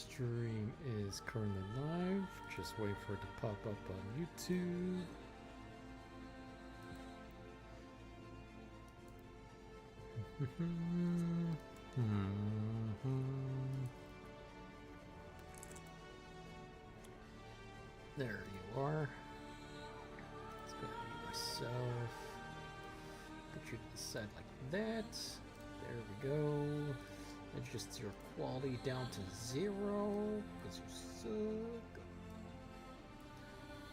stream is currently live. Just wait for it to pop up on YouTube. There you are. Let's go ahead and mute myself. Put you to the side like that. There we go. Adjust your quality down to 0 because you suck.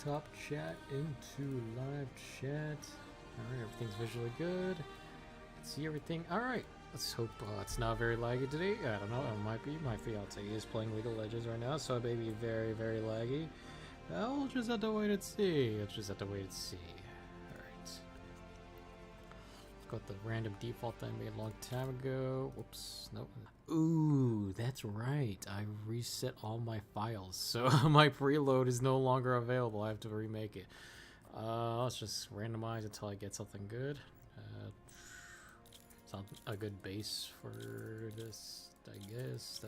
Top chat into live chat. Alright, everything's visually good. See everything. Alright, let's hope it's not very laggy today. I don't know, it might be. My fiance is playing League of Legends right now, so it may be very, very laggy. We'll just have to wait and see. Let's just have to wait and see. Alright. Got the random default that I made a long time ago. Whoops. Nope. Ooh, that's right. I reset all my files, so my preload is no longer available. I have to remake it. Let's just randomize until I get something good. It's not a good base for this, I guess.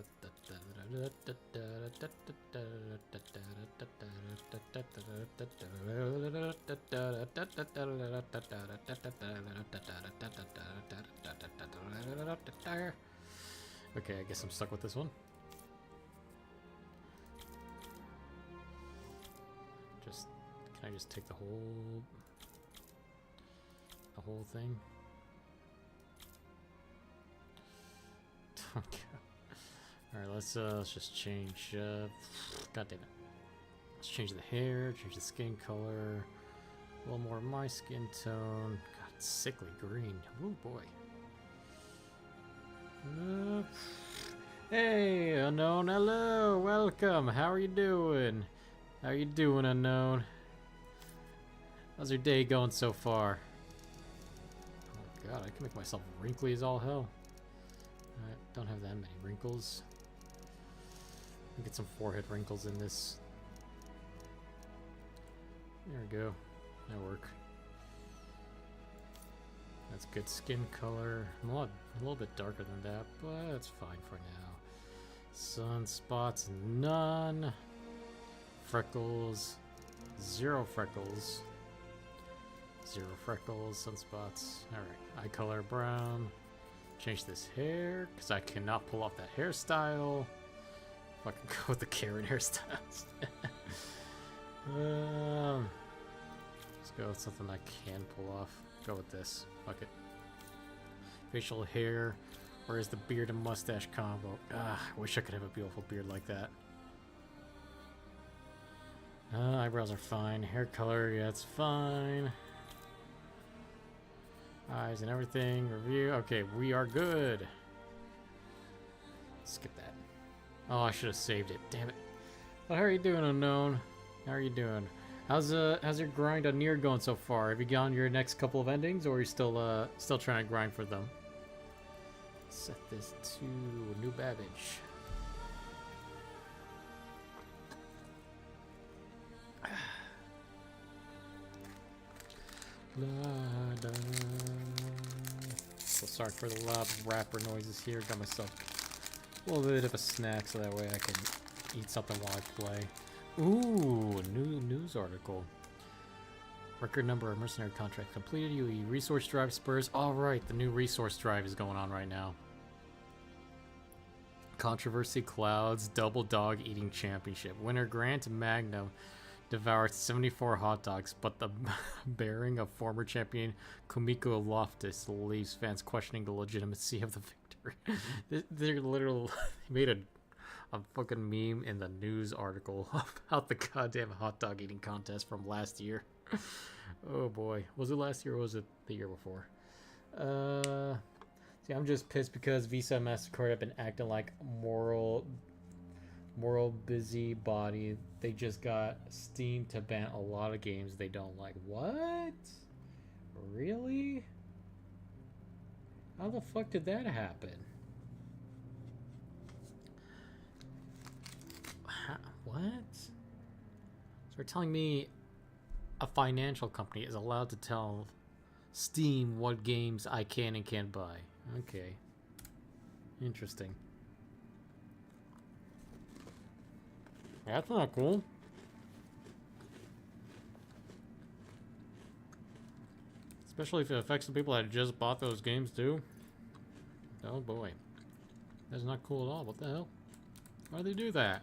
Okay, I guess I'm stuck with this one. Can I just take the whole thing? Okay. Alright, let's just change, god damn it. Let's change the hair, change the skin color, a little more of my skin tone. God, it's sickly green. Oh boy. Hey, Unknown, hello, welcome. How are you doing? How are you doing, Unknown? How's your day going so far? Oh god, I can make myself wrinkly as all hell. I don't have that many wrinkles. Get some forehead wrinkles in this. There we go. That'll work. That's good skin color. I'm a little bit darker than that, but that's fine for now. Sunspots, none. Freckles, 0 freckles. 0 freckles, sunspots. Alright, eye color brown. Change this hair, because I cannot pull off that hairstyle. If I can go with the Karen hairstyles. Let's go with something I can pull off. Go with this. Fuck it. Facial hair. Or is the beard and mustache combo? Ah, I wish I could have a beautiful beard like that. Eyebrows are fine. Hair color, yeah, it's fine. Eyes and everything. Review. Okay, we are good. Skip that. Oh, I should have saved it. Damn it. Well, how are you doing, Unknown? How are you doing? How's your grind on Nier going so far? Have you gotten your next couple of endings, or are you still trying to grind for them? Set this to New Babbage. So sorry for the loud rapper noises here. Got myself a little bit of a snack so that way I can eat something while I play. Ooh, new news article. Record number of mercenary contract completed. UE resource drive spurs. All right, the new resource drive is going on right now. Controversy clouds double dog eating championship. Winner Grant Magnum devoured 74 hot dogs, but the bearing of former champion Kumiko Loftus leaves fans questioning the legitimacy of the victory. They're literally made a fucking meme in the news article about the goddamn hot dog eating contest from last year. Oh boy. Was it last year or was it the year before? See, I'm just pissed because Visa and MasterCard have been acting like moral busybody. They just got Steam to ban a lot of games they don't like. What? Really? How the fuck did that happen? What? So you're telling me a financial company is allowed to tell Steam what games I can and can't buy? Okay. Interesting. That's not cool. Especially if it affects the people that just bought those games too. Oh boy. That's not cool at all. What the hell? Why do they do that?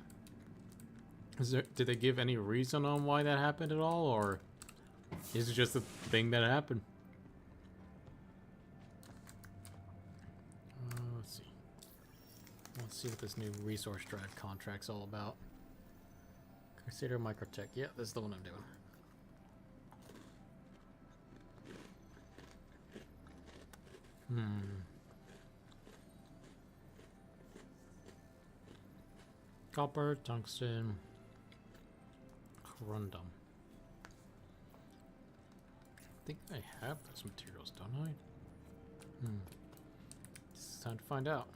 Did they give any reason on why that happened at all, or is it just a thing that happened? Let's see. Let's see what this new resource drive contract's all about. Crusader Microtech. Yeah, this is the one I'm doing. Copper, tungsten, corundum. I think I have those materials, don't I? It's time to find out.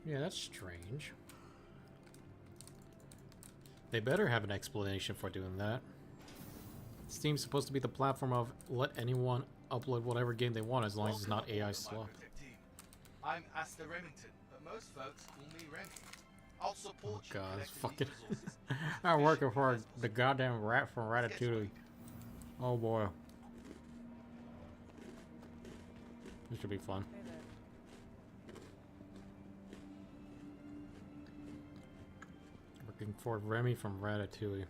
Yeah, that's strange. They better have an explanation for doing that. Steam's supposed to be the platform of let anyone upload whatever game they want as long as it's not AI slop. I'm Asta Remington, but most folks call me Remy. I'll support you. God, it's fucking. I'm working for the goddamn rat from Ratatouille. Oh boy. This should be fun. Working for Remy from Ratatouille.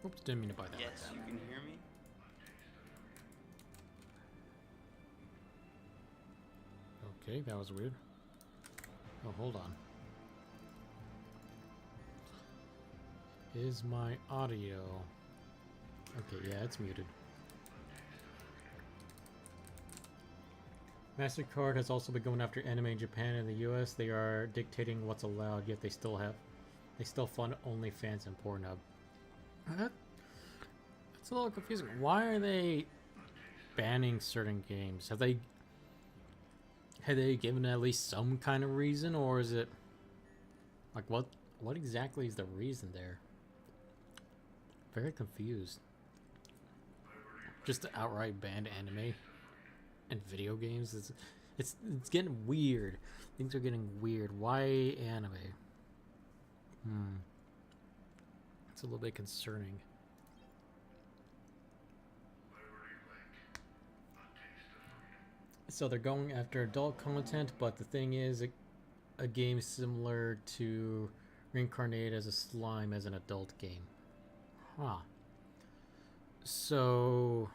Oops, didn't mean to buy that. Yes, you can hear me? Okay, that was weird. Oh, hold on. Is my audio... Okay, yeah, it's muted. MasterCard has also been going after anime in Japan and the US. They are dictating what's allowed, yet they still fund OnlyFans and Pornhub. That's a little confusing. Why are they banning certain games? Have they given at least some kind of reason, or is it like what exactly is the reason there? Very confused. Just to outright ban anime and video games, it's getting weird. Things are getting weird. Why anime? It's a little bit concerning. So they're going after adult content, but the thing is, a game similar to Reincarnate as a Slime as an adult game. Huh. So,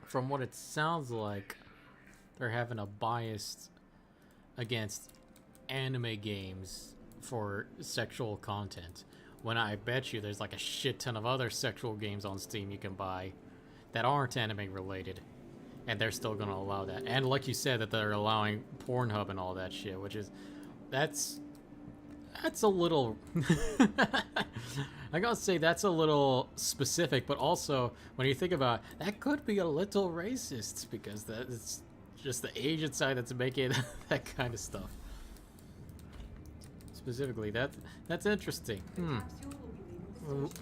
from what it sounds like, they're having a bias against anime games for sexual content. When I bet you there's like a shit ton of other sexual games on Steam you can buy that aren't anime related. And they're still gonna allow that. And like you said, that they're allowing Pornhub and all that shit, which is... That's a little... I gotta say, that's a little specific, but also, when you think about it, that could be a little racist, because it's just the Asian side that's making that kind of stuff. Specifically, that's interesting.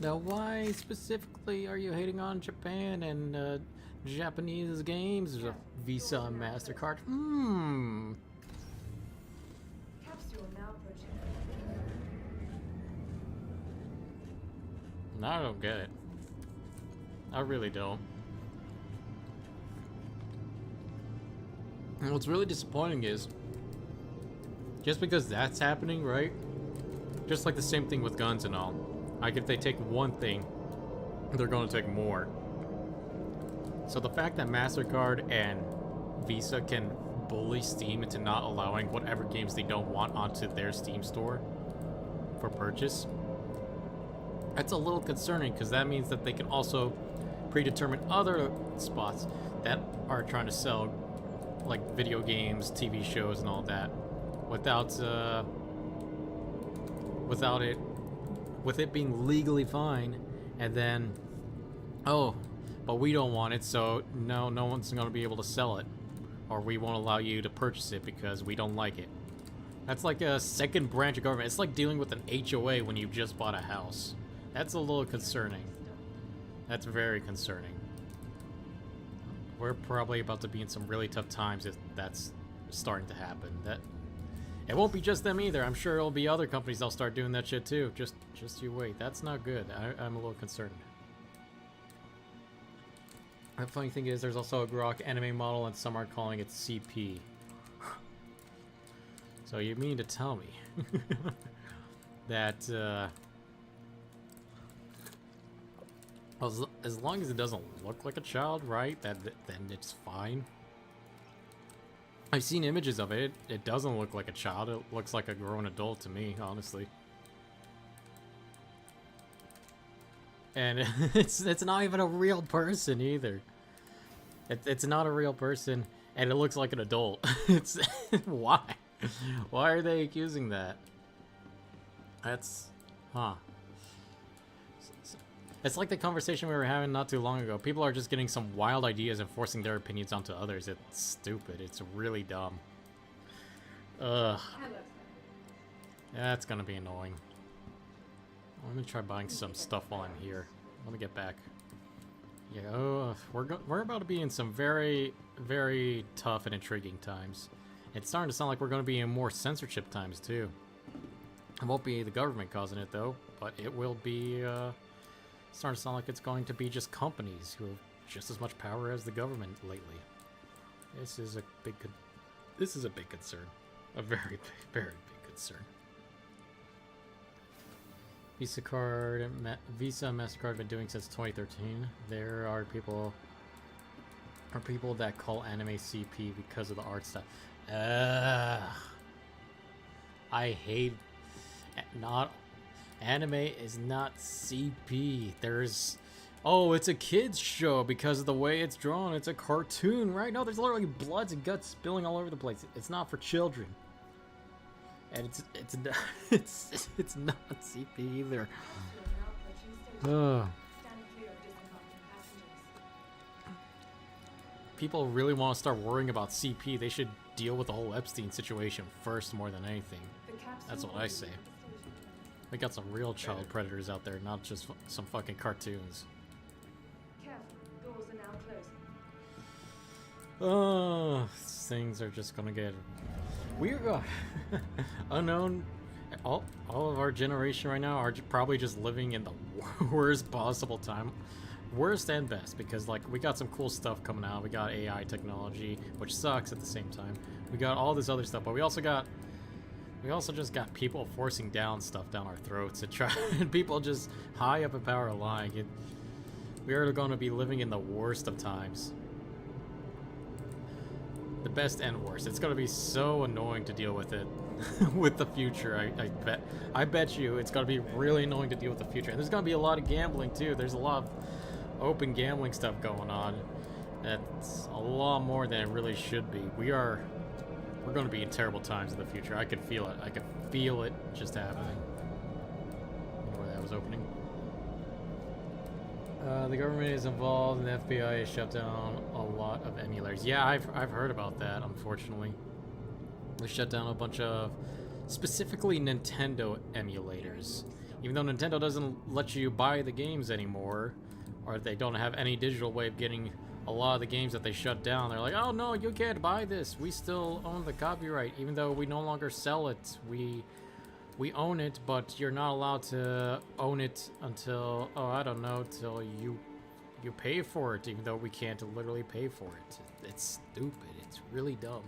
Now, why specifically are you hating on Japan and Japanese games? There's a Visa and MasterCard. No, I don't get it. I really don't. And what's really disappointing is, just because that's happening, right? Just like the same thing with guns and all. Like, if they take one thing, they're going to take more. So the fact that MasterCard and Visa can bully Steam into not allowing whatever games they don't want onto their Steam store for purchase, that's a little concerning, because that means that they can also predetermine other spots that are trying to sell, like, video games, TV shows, and all that, with it being legally fine, and then, oh, but we don't want it, so no one's going to be able to sell it, or we won't allow you to purchase it because we don't like it. That's like a second branch of government. It's like dealing with an HOA when you just bought a house. That's a little concerning. That's very concerning. we're probably about to be in some really tough times if that's starting to happen. That it won't be just them either. I'm sure it'll be other companies that'll start doing that shit too. Just you wait. That's not good. I'm a little concerned. The funny thing is, there's also a Grok anime model, and some are calling it CP. So you mean to tell me that as long as it doesn't look like a child, right? Then it's fine. I've seen images of it. It doesn't look like a child. It looks like a grown adult to me, honestly. And it's not even a real person either. It's not a real person, and it looks like an adult. It's why? Why are they accusing that? That's It's like the conversation we were having not too long ago. People are just getting some wild ideas and forcing their opinions onto others. It's stupid. It's really dumb. Ugh. That's gonna be annoying. Let me try buying some stuff while I'm here. Let me get back. Yeah, we're about to be in some very, very tough and intriguing times. It's starting to sound like we're going to be in more censorship times too. It won't be the government causing it though, but it will be starting to sound like it's going to be just companies who have just as much power as the government lately. This is a big concern. A very, very big concern. Visa and MasterCard have been doing since 2013. There are people that call anime CP because of the art style. I hate anime is not CP. There's it's a kids show because of the way it's drawn. It's a cartoon, right? No, there's literally blood and guts spilling all over the place. It's not for children. And it's not CP either. People really want to start worrying about CP. They should deal with the whole Epstein situation first more than anything. That's what I say. We got some real child predators out there, not just some fucking cartoons. Things are just gonna get we're unknown. All of our generation right now are probably just living in the worst possible time. Worst and best, because like we got some cool stuff coming out. We got AI technology, which sucks at the same time. We got all this other stuff, but we also just got people forcing down stuff down our throats and and people just high up in power lying. We are going to be living in the worst of times. The best and worst. It's going to be so annoying to deal with it with the future. I bet you it's going to be really annoying to deal with the future. And there's going to be a lot of gambling too. There's a lot of open gambling stuff going on. That's a lot more than it really should be. We're going to be in terrible times in the future. I can feel it. I can feel it just happening. I wonder where that was opening. The government is involved, and the FBI has shut down a lot of emulators. Yeah, I've heard about that, unfortunately. They shut down a bunch of, specifically Nintendo emulators. Even though Nintendo doesn't let you buy the games anymore, or they don't have any digital way of getting a lot of the games that they shut down, they're like, oh no, you can't buy this. We still own the copyright, even though we no longer sell it. We own it, but you're not allowed to own it until, I don't know, till you pay for it, even though we can't literally pay for it. It's stupid. It's really dumb.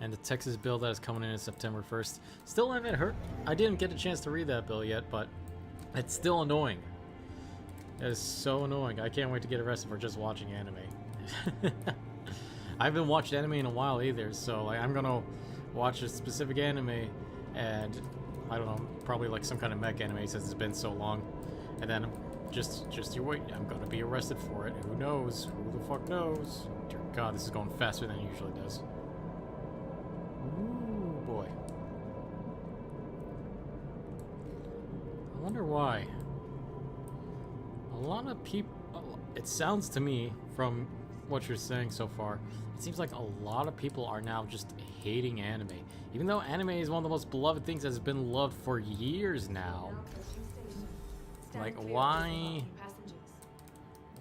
And the Texas bill that is coming in September 1st. Still haven't heard. I didn't get a chance to read that bill yet, but it's still annoying. It is so annoying. I can't wait to get arrested for just watching anime. I haven't watched anime in a while either, so like, I'm gonna watch a specific anime, and I don't know, probably like some kind of mech anime since it's been so long, and then just you wait, I'm gonna be arrested for it. Who knows? Who the fuck knows? Dear God, this is going faster than it usually does. Ooh, boy. I wonder why. A lot of people, it sounds to me from what you're saying so far, it seems like a lot of people are now just hating anime. Even though anime is one of the most beloved things that has been loved for years now. Like, why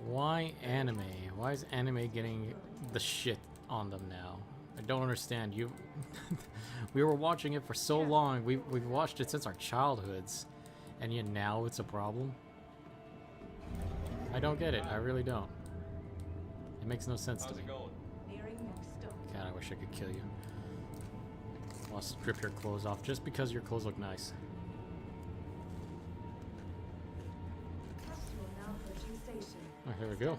Why anime? Why is anime getting the shit on them now? I don't understand. You, we were watching it for so long. We've watched it since our childhoods, and yet now it's a problem. I don't get it. I really don't. It makes no sense to me. God, I wish I could kill you. I'll strip your clothes off just because your clothes look nice. Oh, here we go.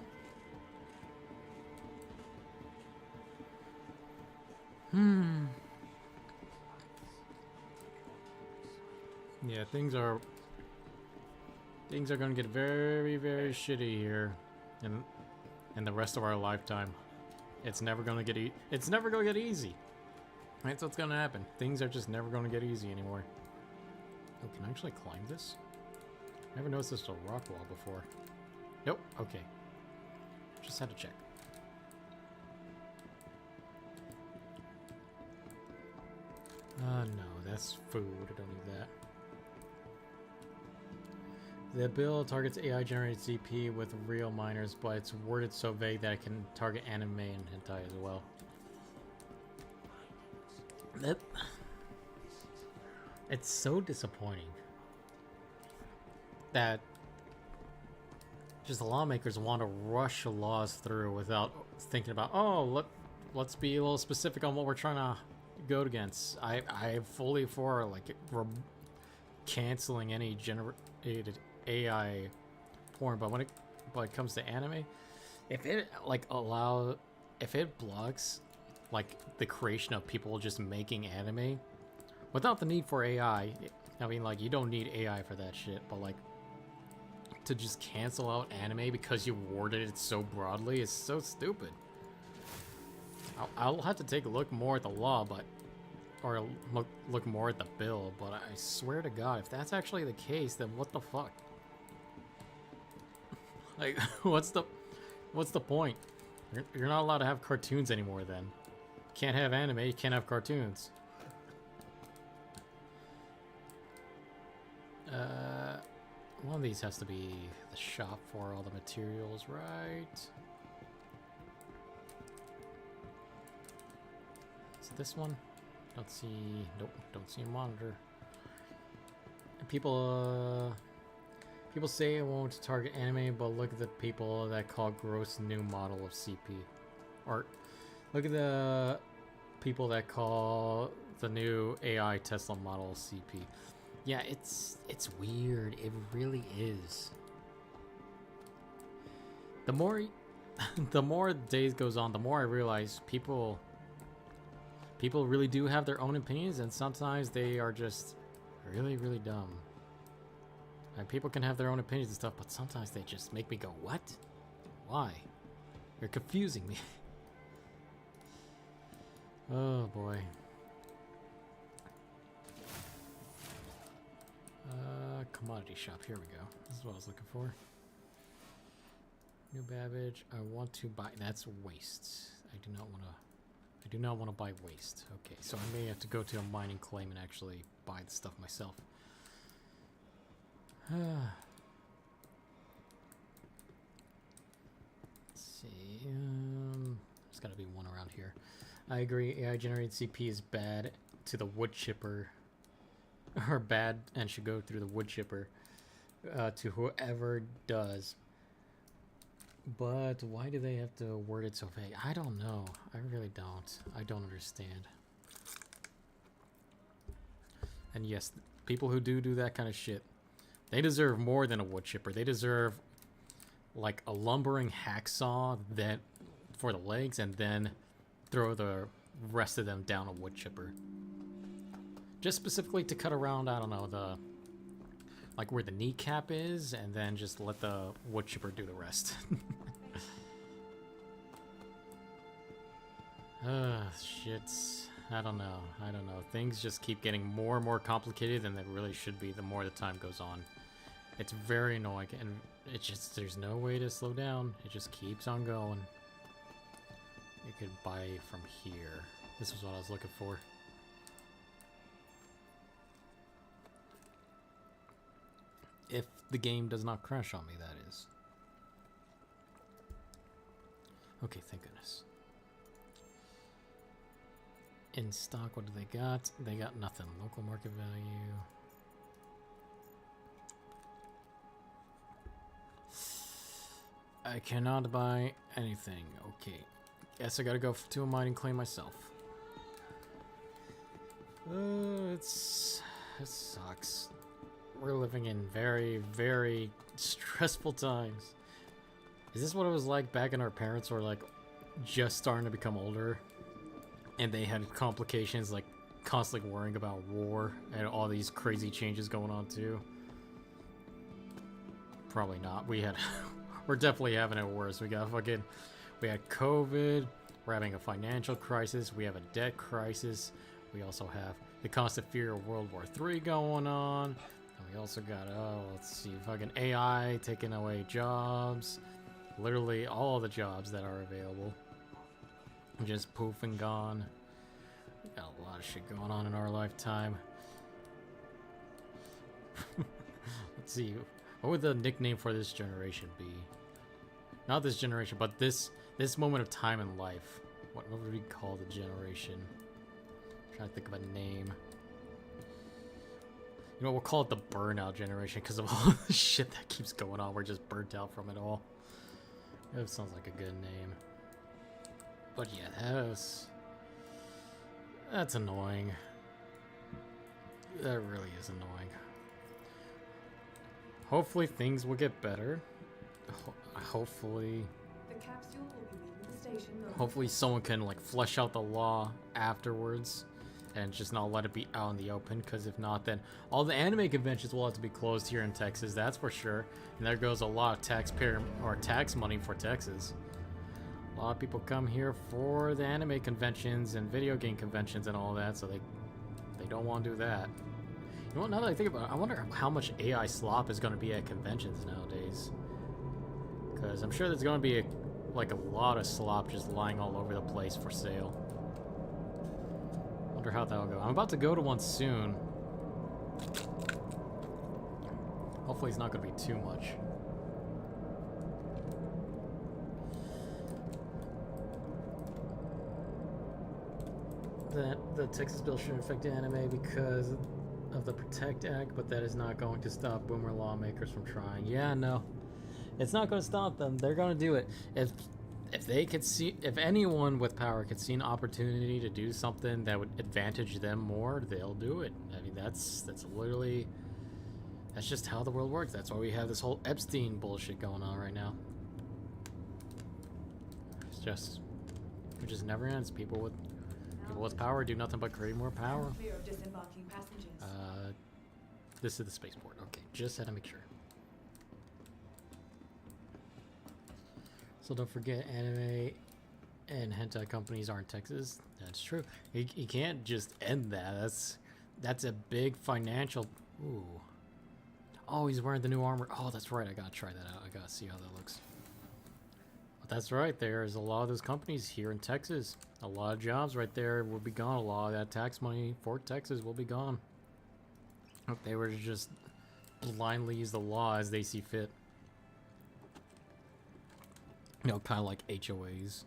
Yeah, things are gonna get very, very shitty here in the rest of our lifetime. It's never gonna get easy. That's what's gonna happen. Things are just never gonna get easy anymore. Oh, can I actually climb this? I never noticed this was a rock wall before. Nope, okay. Just had to check. No, that's food. I don't need that. The bill targets AI-generated CP with real minors, but it's worded so vague that it can target anime and hentai as well. It's so disappointing that just the lawmakers want to rush laws through without thinking about, oh, let's be a little specific on what we're trying to go against. I'm fully for like canceling any generated AI porn, but when it comes to anime, if it blocks like the creation of people just making anime without the need for AI, I mean, like, you don't need AI for that shit, but like to just cancel out anime because you worded it so broadly is so stupid. I'll have to take a look more at the law, or look more at the bill, but I swear to God, if that's actually the case, then what the fuck? Like, what's the point? You're not allowed to have cartoons anymore then. You can't have anime, you can't have cartoons. One of these has to be the shop for all the materials, right? Is it this one? Don't see, nope, don't see a monitor. And people say it won't target anime, but look at the people that call gross new model of CP. Or look at the people that call the new AI Tesla model CP. Yeah, it's weird. It really is. The more days goes on, the more I realize people really do have their own opinions, and sometimes they are just really, really dumb. And people can have their own opinions and stuff, but sometimes they just make me go, what? Why? You're confusing me. Oh boy. Commodity shop. Here we go. This is what I was looking for. New Babbage. I want to buy. That's waste. I do not want to buy waste. Okay, so I may have to go to a mining claim and actually buy the stuff myself. Let's see. There's got to be one around here. I agree. AI generated CP is bad to the wood chipper. Or bad and should go through the wood chipper to whoever does. But why do they have to word it so vague? I don't know. I really don't. I don't understand. And yes, people who do that kind of shit, they deserve more than a wood chipper. They deserve like a lumbering hacksaw that for the legs, and then throw the rest of them down a wood chipper. Just specifically to cut around, I don't know, like where the kneecap is, and then just let the wood chipper do the rest. Shit. I don't know. Things just keep getting more and more complicated than they really should be the more the time goes on. It's very annoying, and it's just, there's no way to slow down. It just keeps on going. You could buy from here. This was what I was looking for. If the game does not crash on me, that is. Okay, thank goodness. In stock, what do they got? They got nothing. Local market value. I cannot buy anything. Okay. Guess I gotta go to a mining claim myself. It sucks. We're living in very, very stressful times. Is this what it was like back when our parents were like just starting to become older and they had complications like constantly worrying about war and all these crazy changes going on too? Probably not. We're definitely having it worse. We had COVID, we're having a financial crisis, we have a debt crisis, we also have the constant fear of World War III going on, and we also got, let's see, fucking AI taking away jobs. Literally all the jobs that are available just poof and gone. We got a lot of shit going on in our lifetime. Let's see, what would the nickname for this generation be? Not this generation, but this moment of time in life. What would we call the generation? I'm trying to think of a name. You know, we'll call it the burnout generation because of all the shit that keeps going on. We're just burnt out from it all. That sounds like a good name. But yeah, that's annoying. That really is annoying. Hopefully things will get better. Hopefully someone can like flesh out the law afterwards and just not let it be out in the open, because if not, then all the anime conventions will have to be closed here in Texas, that's for sure. And there goes a lot of taxpayer or tax money for Texas. A lot of people come here for the anime conventions and video game conventions and all that, so they don't want to do that. You know what, now that I think about it, I wonder how much AI slop is going to be at conventions nowadays. Because I'm sure there's going to be a lot of slop just lying all over the place for sale. Wonder how that'll go. I'm about to go to one soon. Hopefully it's not going to be too much. That the Texas bill shouldn't affect anime because of the Protect Act, but that is not going to stop boomer lawmakers from trying. Yeah, no. It's not going to stop them. They're going to do it. If they could see, if anyone with power could see an opportunity to do something that would advantage them more, they'll do it. I mean, that's literally, that's just how the world works. That's why we have this whole Epstein bullshit going on right now. It just never ends. People with power do nothing but create more power. This is the spaceport. Okay, just had to make sure. So don't forget, anime and hentai companies are in Texas. That's true. You can't just end that. That's a big financial. Ooh. Oh, he's wearing the new armor. Oh, that's right. I gotta try that out. I gotta see how that looks. But that's right. There's a lot of those companies here in Texas. A lot of jobs right there will be gone. A lot of that tax money for Texas will be gone. If they were to just blindly use the law as they see fit. You know, kind of like HOAs.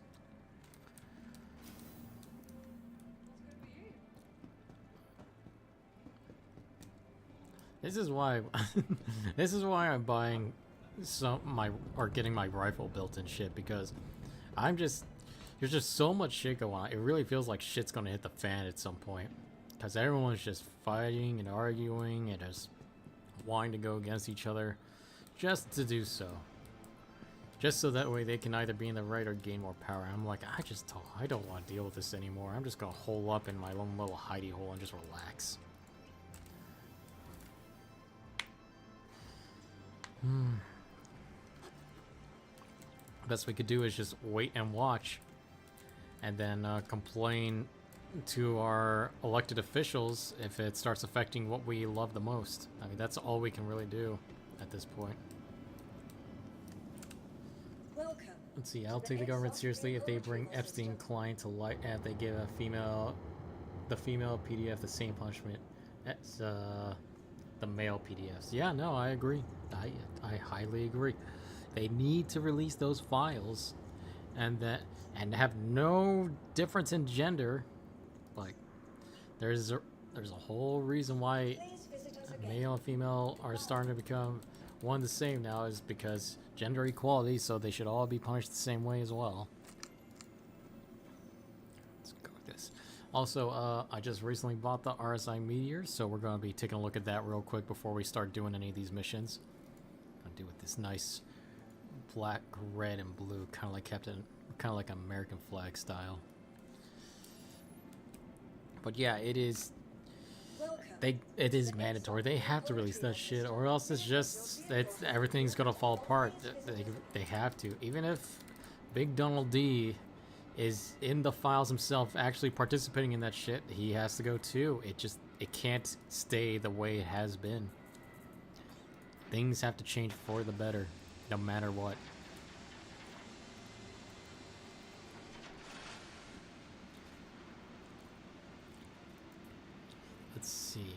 This is why this is why I'm buying getting my rifle built and shit, because there's just so much shit going on. It really feels like shit's gonna hit the fan at some point, because everyone's just fighting and arguing and just wanting to go against each other just to do so. Just so that way they can either be in the right or gain more power. I'm like, I don't want to deal with this anymore. I'm just gonna hole up in my own little hidey hole and just relax. Best we could do is just wait and watch, and then complain to our elected officials if it starts affecting what we love the most. I mean, that's all we can really do at this point. Let's see, I'll take the government seriously if they bring Epstein client to light and they give the female PDF the same punishment as the male PDFs. Yeah, no, I agree. I highly agree. They need to release those files and have no difference in gender. Like, there's a whole reason why male and female are starting to become one the same now, is because gender equality, so they should all be punished the same way as well. Let's go with this. Also, I just recently bought the RSI Meteor, so we're going to be taking a look at that real quick before we start doing any of these missions. I'll do with this nice black, red, and blue, kind of like American flag style. But yeah, it is mandatory. They have to release that shit, or else everything's gonna fall apart. They have to. Even if Big Donald D is in the files himself, actually participating in that shit, he has to go too. It can't stay the way it has been. Things have to change for the better, no matter what. Let's see.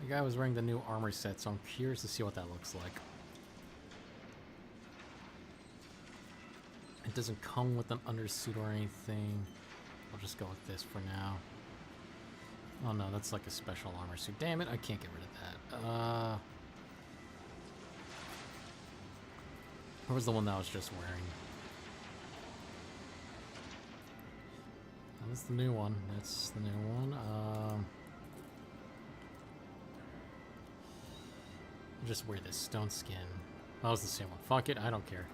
The guy was wearing the new armor set, so I'm curious to see what that looks like. It doesn't come with an undersuit or anything. I'll just go with this for now. Oh no, that's like a special armor suit. Damn it, I can't get rid of that. Where was the one that I was just wearing? Oh, that's the new one. That's the new one. I'll just wear this stone skin. That was the same one. Fuck it, I don't care.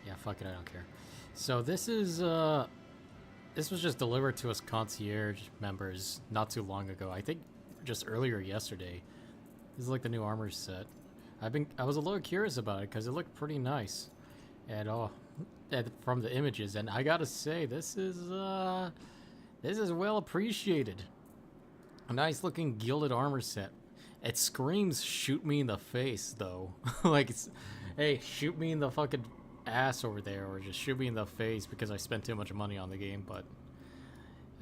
Yeah, fuck it, I don't care. So this is, this was just delivered to us concierge members not too long ago. I think just earlier yesterday. This is like the new armor set. I was a little curious about it because it looked pretty nice. From the images, and I gotta say, this is well appreciated. A nice looking gilded armor set. It screams shoot me in the face though. Like, hey, shoot me in the fucking ass over there, or just shoot me in the face because I spent too much money on the game. But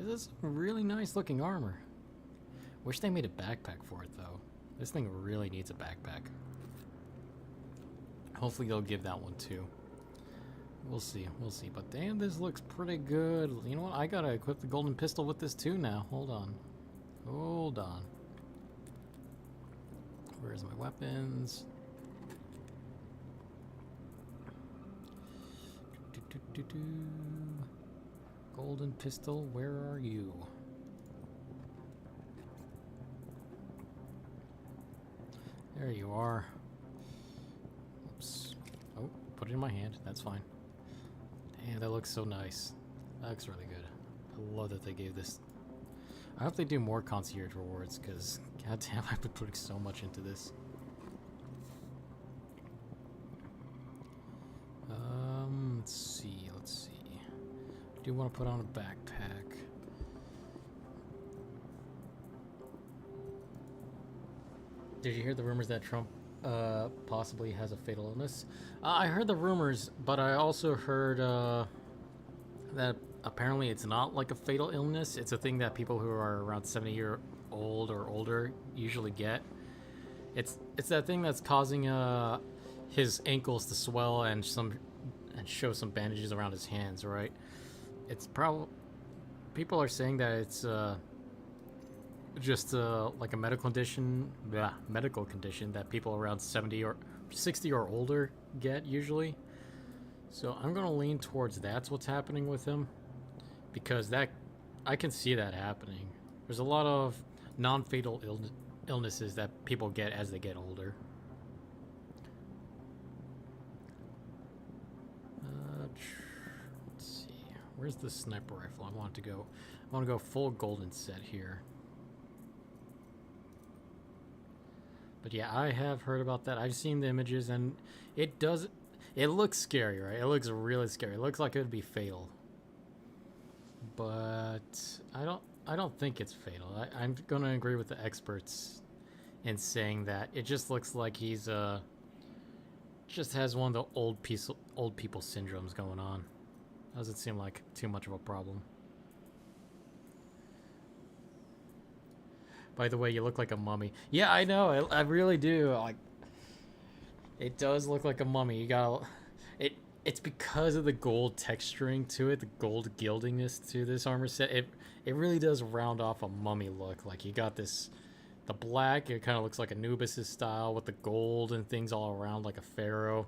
this is really nice looking armor. Wish they made a backpack for it though. This thing really needs a backpack. Hopefully they'll give that one too. We'll see, but damn, this looks pretty good. You know what, I gotta equip the golden pistol with this too now. Hold on. Where's my weapons? Golden pistol, where are you? There you are. Oops. Oh, put it in my hand, that's fine. Damn, that looks so nice. That looks really good. I love that they gave this. I hope they do more concierge rewards, because goddamn, I've been putting so much into this. Let's see. I do want to put on a backpack. Did you hear the rumors that Trump possibly has a fatal illness? I heard the rumors, but I also heard that apparently it's not like a fatal illness. It's a thing that people who are around 70-year-old or older usually get. It's that thing that's causing his ankles to swell and show some bandages around his hands, right? It's probably, people are saying that it's just like a medical condition that people around 70 or 60 or older get usually. So I'm gonna lean towards that's what's happening with him, because that I can see that happening. There's a lot of non-fatal illnesses that people get as they get older. Let's see. Where's the sniper rifle? I want to go full golden set here. But yeah, I have heard about that. I've seen the images, and it looks scary, right? It looks really scary. It looks like it would be fatal. But I don't think it's fatal. I'm gonna agree with the experts in saying that it just looks like he's just has one of the old people syndromes going on. Doesn't seem like too much of a problem. By the way, you look like a mummy. Yeah, I know. I really do. Like, it does look like a mummy. You gotta. it's because of the gold texturing to it, the gold gildingness to this armor set. It really does round off a mummy look. Like you got this, the black. It kind of looks like Anubis' style with the gold and things all around, like a pharaoh.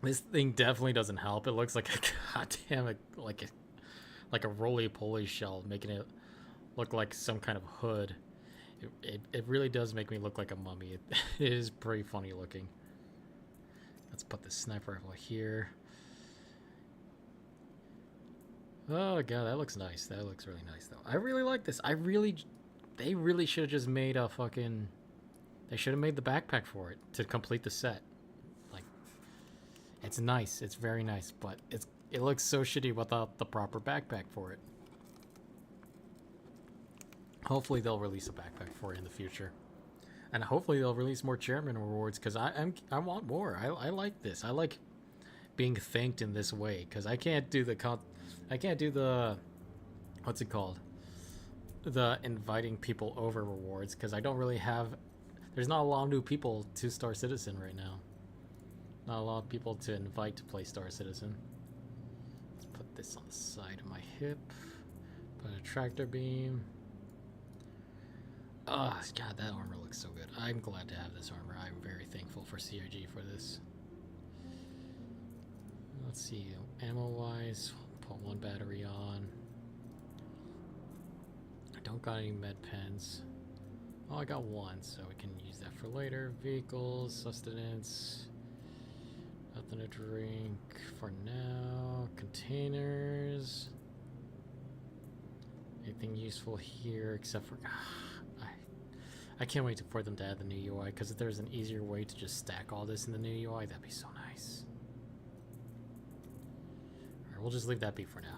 This thing definitely doesn't help. It looks like a goddamn like a roly-poly shell, making it look like some kind of hood. It really does make me look like a mummy. It is pretty funny looking. Let's put the sniper rifle here. Oh god, that looks nice. That looks really nice though. I really like this. They really should have just made a fucking. They should have made the backpack for it to complete the set. Like, it's nice. It's very nice, but it looks so shitty without the proper backpack for it. Hopefully they'll release a backpack for it in the future. And hopefully they'll release more chairman rewards, because I want more. I like this. I like being thanked in this way, because I can't do the what's it called? The inviting people over rewards, because I don't really have. There's not a lot of new people to Star Citizen right now. Not a lot of people to invite to play Star Citizen. Let's put this on the side of my hip. Put a tractor beam. Oh, god, that armor looks so good. I'm glad to have this armor. I'm very thankful for CIG for this. Let's see, ammo-wise, put one battery on. I don't got any med pens. Oh, I got one, so we can use that for later. Vehicles, sustenance. Nothing to drink for now. Containers. Anything useful here except for... I can't wait for them to add the new UI, because if there's an easier way to just stack all this in the new UI, that'd be so nice. Alright, we'll just leave that be for now.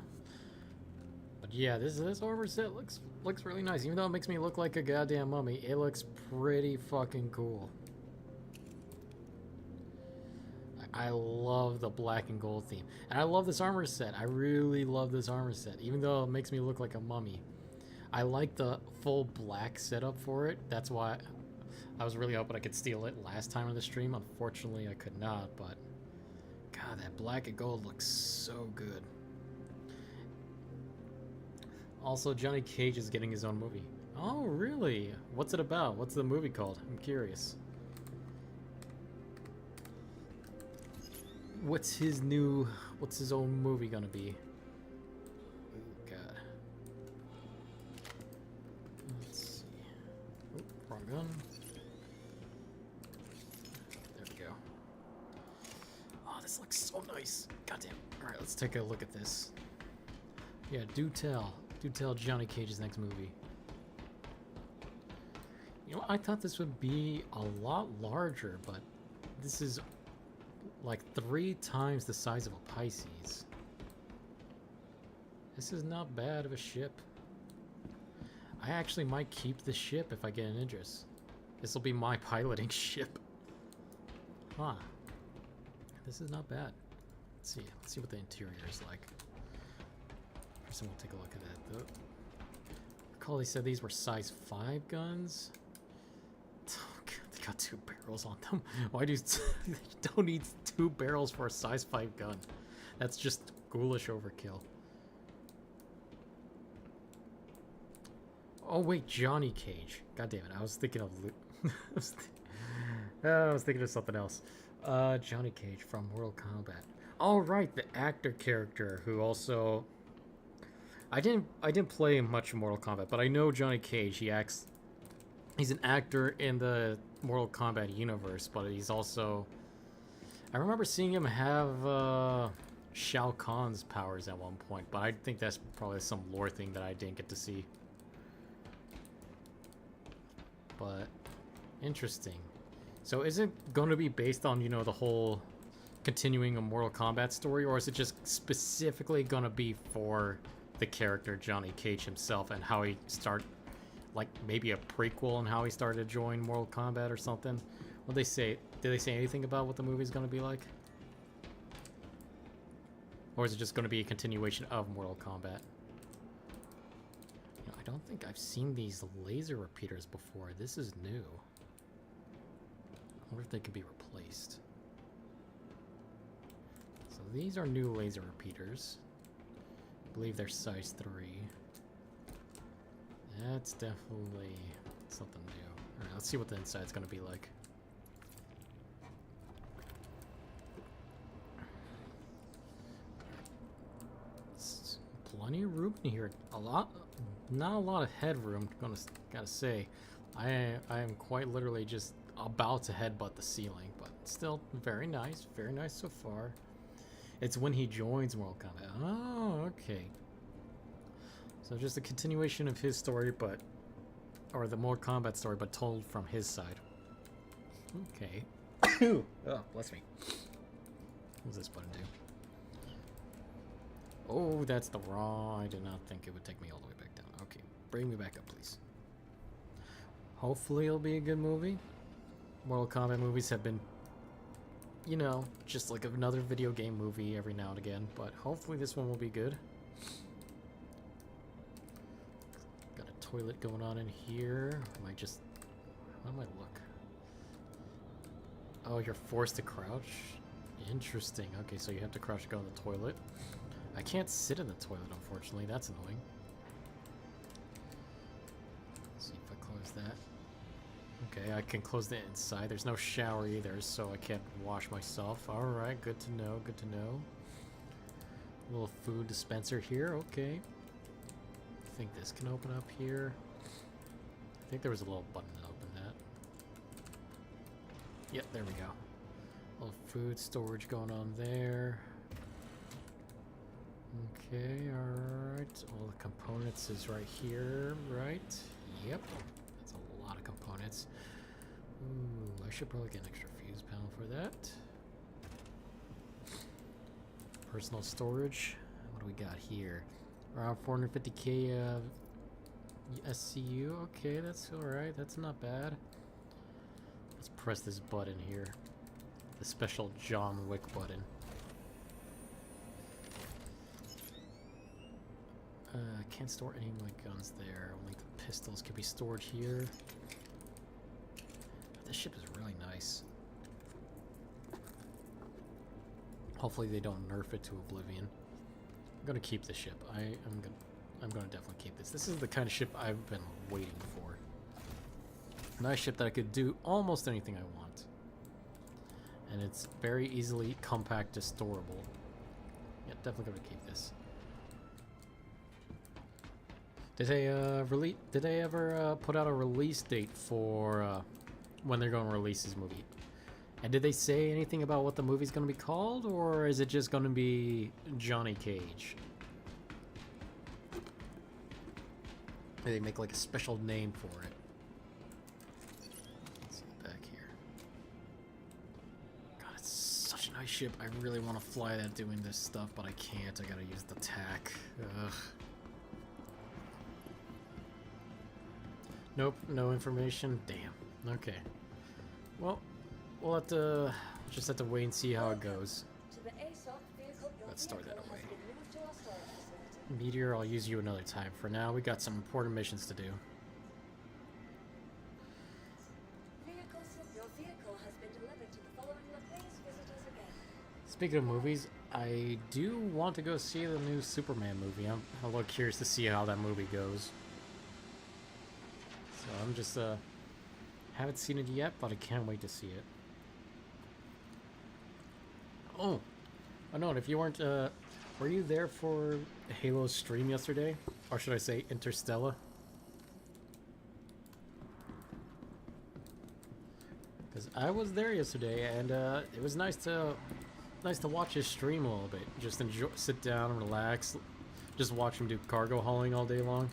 But yeah, this armor set looks really nice. Even though it makes me look like a goddamn mummy, it looks pretty fucking cool. I love the black and gold theme. And I love this armor set. I really love this armor set, even though it makes me look like a mummy. I like the full black setup for it. That's why I was really hoping I could steal it last time on the stream. Unfortunately, I could not, but god, that black and gold looks so good. Also, Johnny Cage is getting his own movie. Oh, really? What's it about? What's the movie called? I'm curious. What's his own movie gonna be? Gun. There we go. Oh, this looks so nice. Goddamn. Alright, let's take a look at this. Yeah, do tell Johnny Cage's next movie. You know, I thought this would be a lot larger, but this is like 3 times the size of a Pisces. This is not bad of a ship. I actually might keep the ship if I get an interest. This will be my piloting ship. Huh. This is not bad. Let's see what the interior is like. First, we'll take a look at that though. Recall they said these were size 5 guns. Oh, God, they got 2 barrels on them. Why do you don't need 2 barrels for a size 5 gun? That's just ghoulish overkill. Oh wait, Johnny Cage. God damn it, I was thinking of I was thinking of something else. Johnny Cage from Mortal Kombat. Oh right, the actor character who also I didn't play much Mortal Kombat, but I know Johnny Cage. He's an actor in the Mortal Kombat universe, but he's also I remember seeing him have Shao Kahn's powers at one point, but I think that's probably some lore thing that I didn't get to see. But interesting. So is it going to be based on, you know, the whole continuing a Mortal Kombat story, or is it just specifically going to be for the character Johnny Cage himself and how he like maybe a prequel and how he started to join Mortal Kombat or something? What they say? Did they say anything about what the movie's going to be like? Or is it just going to be a continuation of Mortal Kombat? I don't think I've seen these laser repeaters before. This is new. I wonder if they could be replaced. So these are new laser repeaters. I believe they're size 3. That's definitely something new. Alright, let's see what the inside's gonna be like. It's plenty of room in here. Not a lot of headroom, gotta say. I am quite literally just about to headbutt the ceiling, but still very nice so far. It's when he joins Mortal Kombat. Oh, okay. So just a continuation of his story, or the Mortal Kombat story, but told from his side. Okay. Oh, bless me. What does this button do? Oh, that's the wrong. I did not think it would take me all the way back down. Okay, bring me back up, please. Hopefully it'll be a good movie. Mortal Kombat movies have been, you know, just like another video game movie every now and again, but hopefully this one will be good. Got a toilet going on in here. How do I look? Oh, you're forced to crouch? Interesting. Okay, so you have to crouch to go in the toilet. I can't sit in the toilet, unfortunately. That's annoying. Let's see if I close that. Okay, I can close the inside. There's no shower either, so I can't wash myself. Alright, good to know, good to know. A little food dispenser here, okay. I think this can open up here. I think there was a little button to open that. Yep, there we go. A little food storage going on there. Okay, alright. All the components is right here, right? Yep. That's a lot of components. Ooh, I should probably get an extra fuse panel for that. Personal storage. What do we got here? Around 450k SCU. Okay, that's alright. That's not bad. Let's press this button here. The special John Wick button. Can't store any of my guns there. Only the pistols can be stored here. This ship is really nice. Hopefully they don't nerf it to oblivion. I'm gonna keep this ship. I'm gonna definitely keep this. This is the kind of ship I've been waiting for. A nice ship that I could do almost anything I want. And it's very easily compact to storable. Yeah, definitely gonna keep this. Did they ever put out a release date for when they're going to release this movie? And did they say anything about what the movie's going to be called, or is it just going to be Johnny Cage? Did they make like a special name for it? Let's see back here. God, it's such a nice ship. I really want to fly that doing this stuff, but I can't. I gotta use the tack. Ugh. Nope, no information. Damn. Okay. Well, we'll have to just have to wait and see how it goes. Let's store that away. Meteor, I'll use you another time. For now, we got some important missions to do. Speaking of movies, I do want to go see the new Superman movie. I'm a little curious to see how that movie goes. So I'm just, haven't seen it yet, but I can't wait to see it. Oh, no, if you weren't, were you there for Halo's stream yesterday? Or should I say Interstellar? Because I was there yesterday, and it was nice to watch his stream a little bit. Just enjoy, sit down and relax. Just watch him do cargo hauling all day long.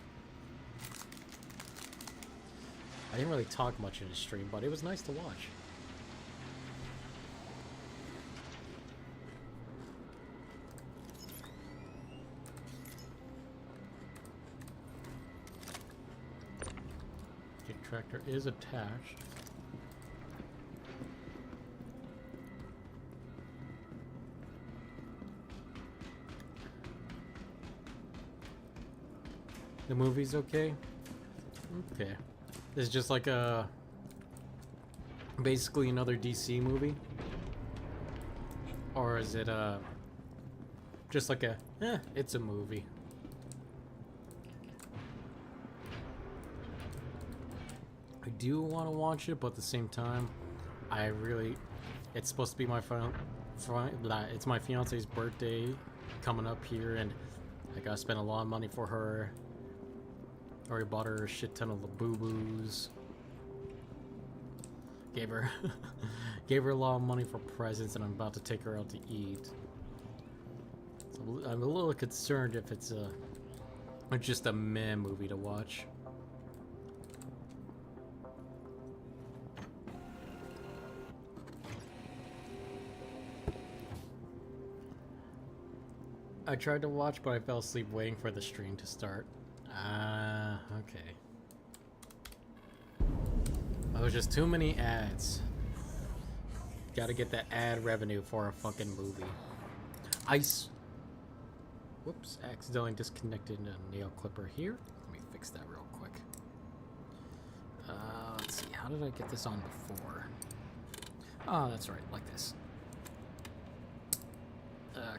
I didn't really talk much in his stream, but it was nice to watch. The tractor is attached. The movie's okay? Okay. This is just like a... basically another DC movie? Or is it Just like a, it's a movie. I do want to watch it, but at the same time, it's supposed to be it's my fiance's birthday coming up here, and I gotta spend a lot of money for her. Already bought her a shit ton of Labubu's. Gave her a lot of money for presents, and I'm about to take her out to eat. So I'm a little concerned if it's just a meh movie to watch. I tried to watch, but I fell asleep waiting for the stream to start. Okay. Oh, there's just too many ads. Gotta get that ad revenue for a fucking movie. Whoops, accidentally disconnected a nail clipper here. Let me fix that real quick. Let's see, how did I get this on before? Oh, that's right, like this.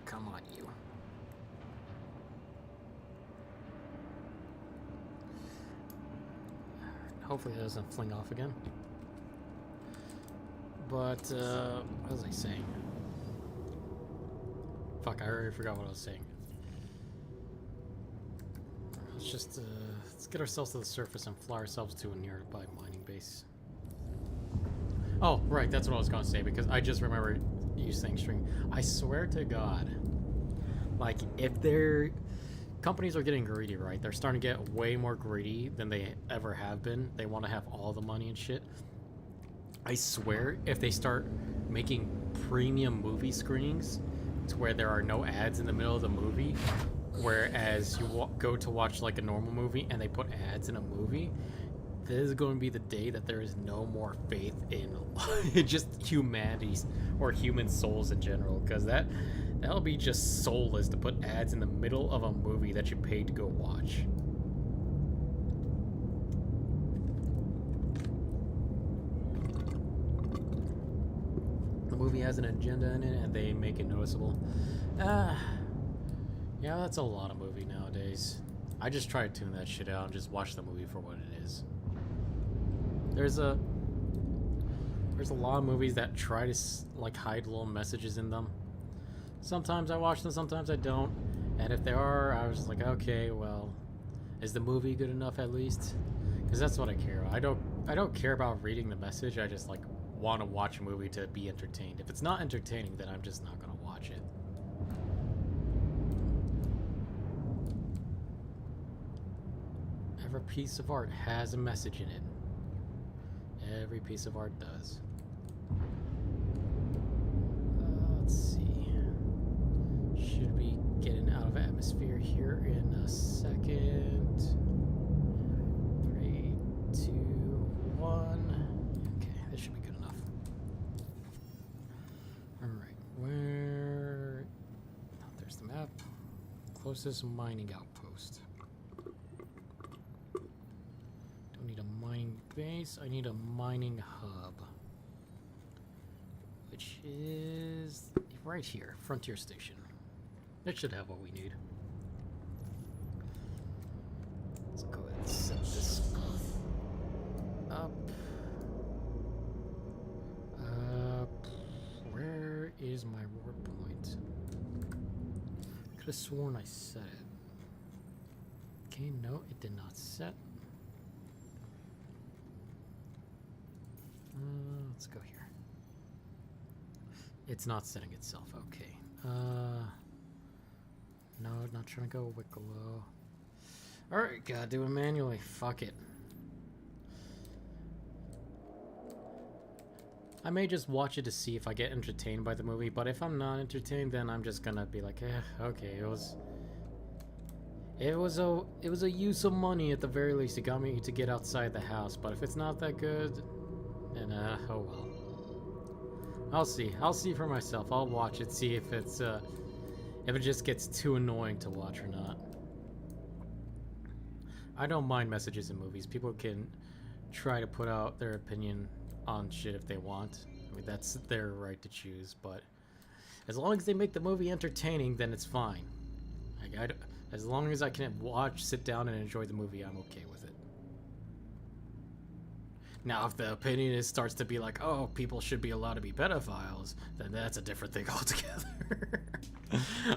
Come on, you. Hopefully that doesn't fling off again. But, what was I saying? Fuck, I already forgot what I was saying. Let's get ourselves to the surface and fly ourselves to a nearby mining base. Oh, right, that's what I was gonna say, because I just remembered you saying string. I swear to God, like, if companies are getting greedy, right? They're starting to get way more greedy than they ever have been. They want to have all the money and shit. I swear, if they start making premium movie screenings to where there are no ads in the middle of the movie, whereas you go to watch like a normal movie and they put ads in a movie, this is going to be the day that there is no more faith in just humanities or human souls in general, because that'll be just soulless to put ads in the middle of a movie that you paid to go watch. The movie has an agenda in it and they make it noticeable. Yeah, that's a lot of movie nowadays. I just try to tune that shit out and just watch the movie for what it is. There's a lot of movies that try to like hide little messages in them. Sometimes I watch them, sometimes I don't. And if there are, I was just like, okay, well, is the movie good enough at least? Because that's what I care about. I don't care about reading the message. I just like want to watch a movie to be entertained. If it's not entertaining, then I'm just not gonna watch it. Every piece of art has a message in it. Every piece of art does. Let's see. Should be getting out of atmosphere here in a second. 3, 2, 1. Okay, this should be good enough. Alright, where... Oh, there's the map. Closest mining outpost. Don't need a mining base, I need a mining hub. Which is right here, Frontier Station. That should have what we need. Let's go ahead and set this up. Where is my warp point? Could have sworn I set it. Okay, no, it did not set. Let's go here. It's not setting itself. Okay. No, not trying to go Wicklow. Alright, gotta do it manually. Fuck it. I may just watch it to see if I get entertained by the movie, but if I'm not entertained, then I'm just gonna be like, okay, it was a use of money at the very least. It got me to get outside the house, but if it's not that good, then oh well. I'll see for myself. I'll watch it, see if it's if it just gets too annoying to watch or not. I don't mind messages in movies. People can try to put out their opinion on shit if they want. I mean, that's their right to choose, but As long as they make the movie entertaining, then it's fine. As long as I can sit down and enjoy the movie, I'm okay with it. Now, if the opinion starts to be like, oh, people should be allowed to be pedophiles, then that's a different thing altogether.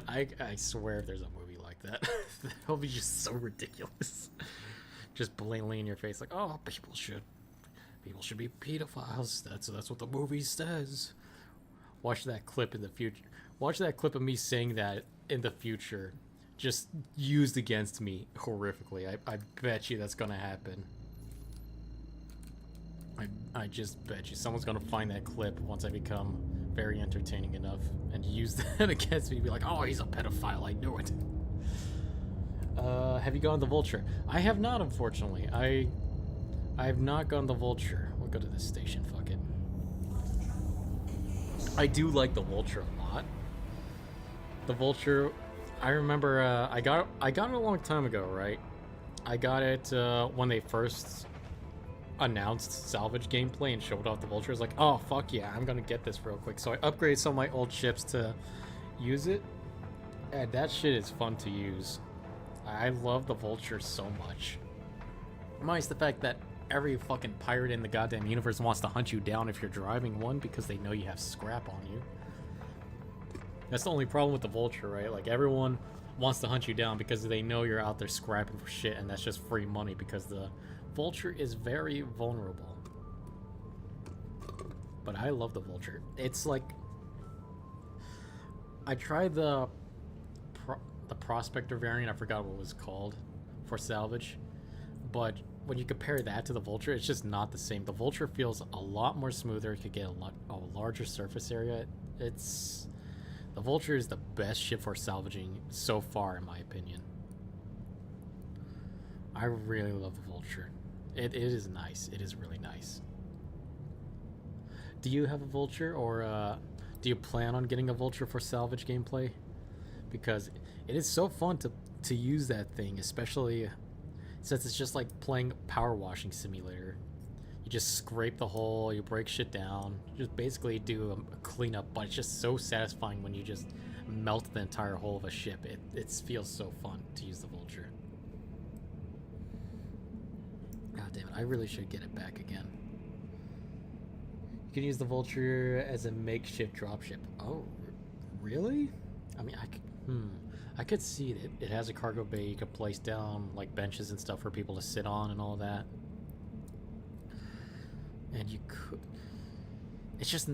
I swear if there's a movie like that, that'll be just so ridiculous. Just blatantly in your face, like, oh, people should be pedophiles. That's what the movie says. Watch that clip in the future. Watch that clip of me saying that in the future, just used against me horrifically. I bet you that's gonna happen. I just bet you someone's gonna find that clip once I become very entertaining enough and use that against me. Be like, oh, he's a pedophile. I knew it. Have you gone the Vulture? I have not, unfortunately. I have not gone the Vulture. We'll go to this station. Fuck it. I do like the Vulture a lot. The Vulture, I remember I got it a long time ago, right? I got it when they first announced salvage gameplay and showed off the Vulture. I was like, oh fuck yeah, I'm gonna get this real quick. So I upgraded some of my old ships to use it, and that shit is fun to use. I love the Vulture so much. Minus the fact that every fucking pirate in the goddamn universe wants to hunt you down if you're driving one because they know you have scrap on you. That's the only problem with the Vulture, right? Like, everyone wants to hunt you down because they know you're out there scrapping for shit, and that's just free money because the Vulture is very vulnerable. But I love the Vulture. It's like, I tried the Prospector variant, I forgot what it was called, for salvage, but when you compare that to the Vulture, it's just not the same. The Vulture feels a lot more smoother. You could get a larger surface area. The Vulture is the best ship for salvaging so far, in my opinion. I really love the Vulture. It is nice. It is really nice. Do you have a Vulture, or do you plan on getting a Vulture for salvage gameplay? Because it is so fun to use that thing, especially since it's just like playing Power Washing Simulator. You just scrape the hole, you break shit down, you just basically do a cleanup, but it's just so satisfying when you just melt the entire hull of a ship. It feels so fun to use the Vulture. God damn it, I really should get it back again. You can use the Vulture as a makeshift dropship. Oh, really? I mean, I could see it. It has a cargo bay. You could place down like benches and stuff for people to sit on and all that. And you could. It's just.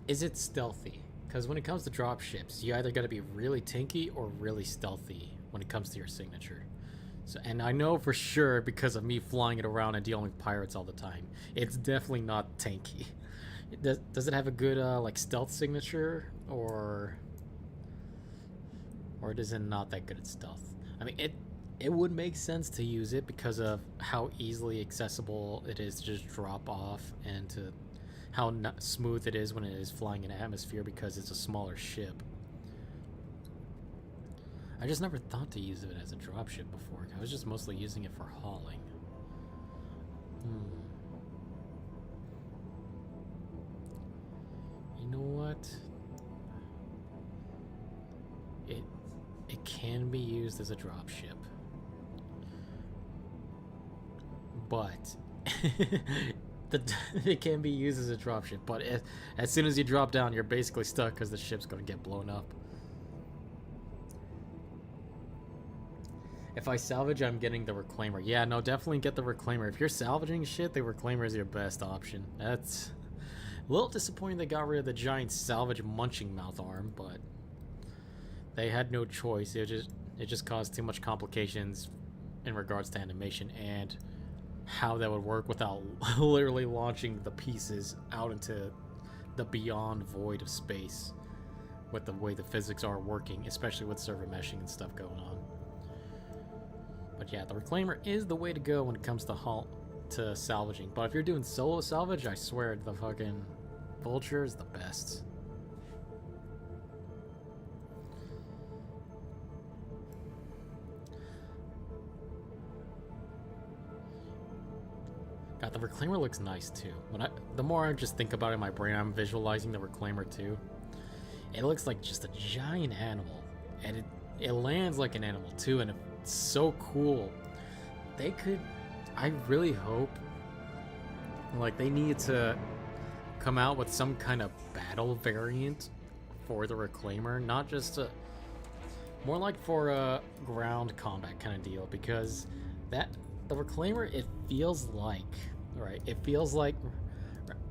Is it stealthy? Because when it comes to dropships, you either got to be really tanky or really stealthy when it comes to your signature. So, and I know for sure because of me flying it around and dealing with pirates all the time, it's definitely not tanky. Does it have a good like stealth signature, or is it not that good at stealth? I mean, it would make sense to use it because of how easily accessible it is to just drop off, and to how smooth it is when it is flying in atmosphere because it's a smaller ship. I just never thought to use it as a dropship before. I was just mostly using it for hauling. You know what? It can be used as a dropship, but it can be used as a dropship. But as soon as you drop down, you're basically stuck because the ship's going to get blown up. If I salvage, I'm getting the Reclaimer. Yeah, no, definitely get the Reclaimer. If you're salvaging shit, the Reclaimer is your best option. That's a little disappointing they got rid of the giant salvage munching mouth arm, but they had no choice. It just caused too much complications in regards to animation and how that would work without literally launching the pieces out into the beyond void of space with the way the physics are working, especially with server meshing and stuff going on. But yeah, the Reclaimer is the way to go when it comes to salvaging. But if you're doing solo salvage, I swear the fucking Vulture is the best. The Reclaimer looks nice too. The more I just think about it in my brain, I'm visualizing the Reclaimer too. It looks like just a giant animal, and it lands like an animal too, and it's so cool. They could, I really hope, like they need to come out with some kind of battle variant for the Reclaimer, not just more like for a ground combat kind of deal, because the Reclaimer, it feels like, right? It feels like,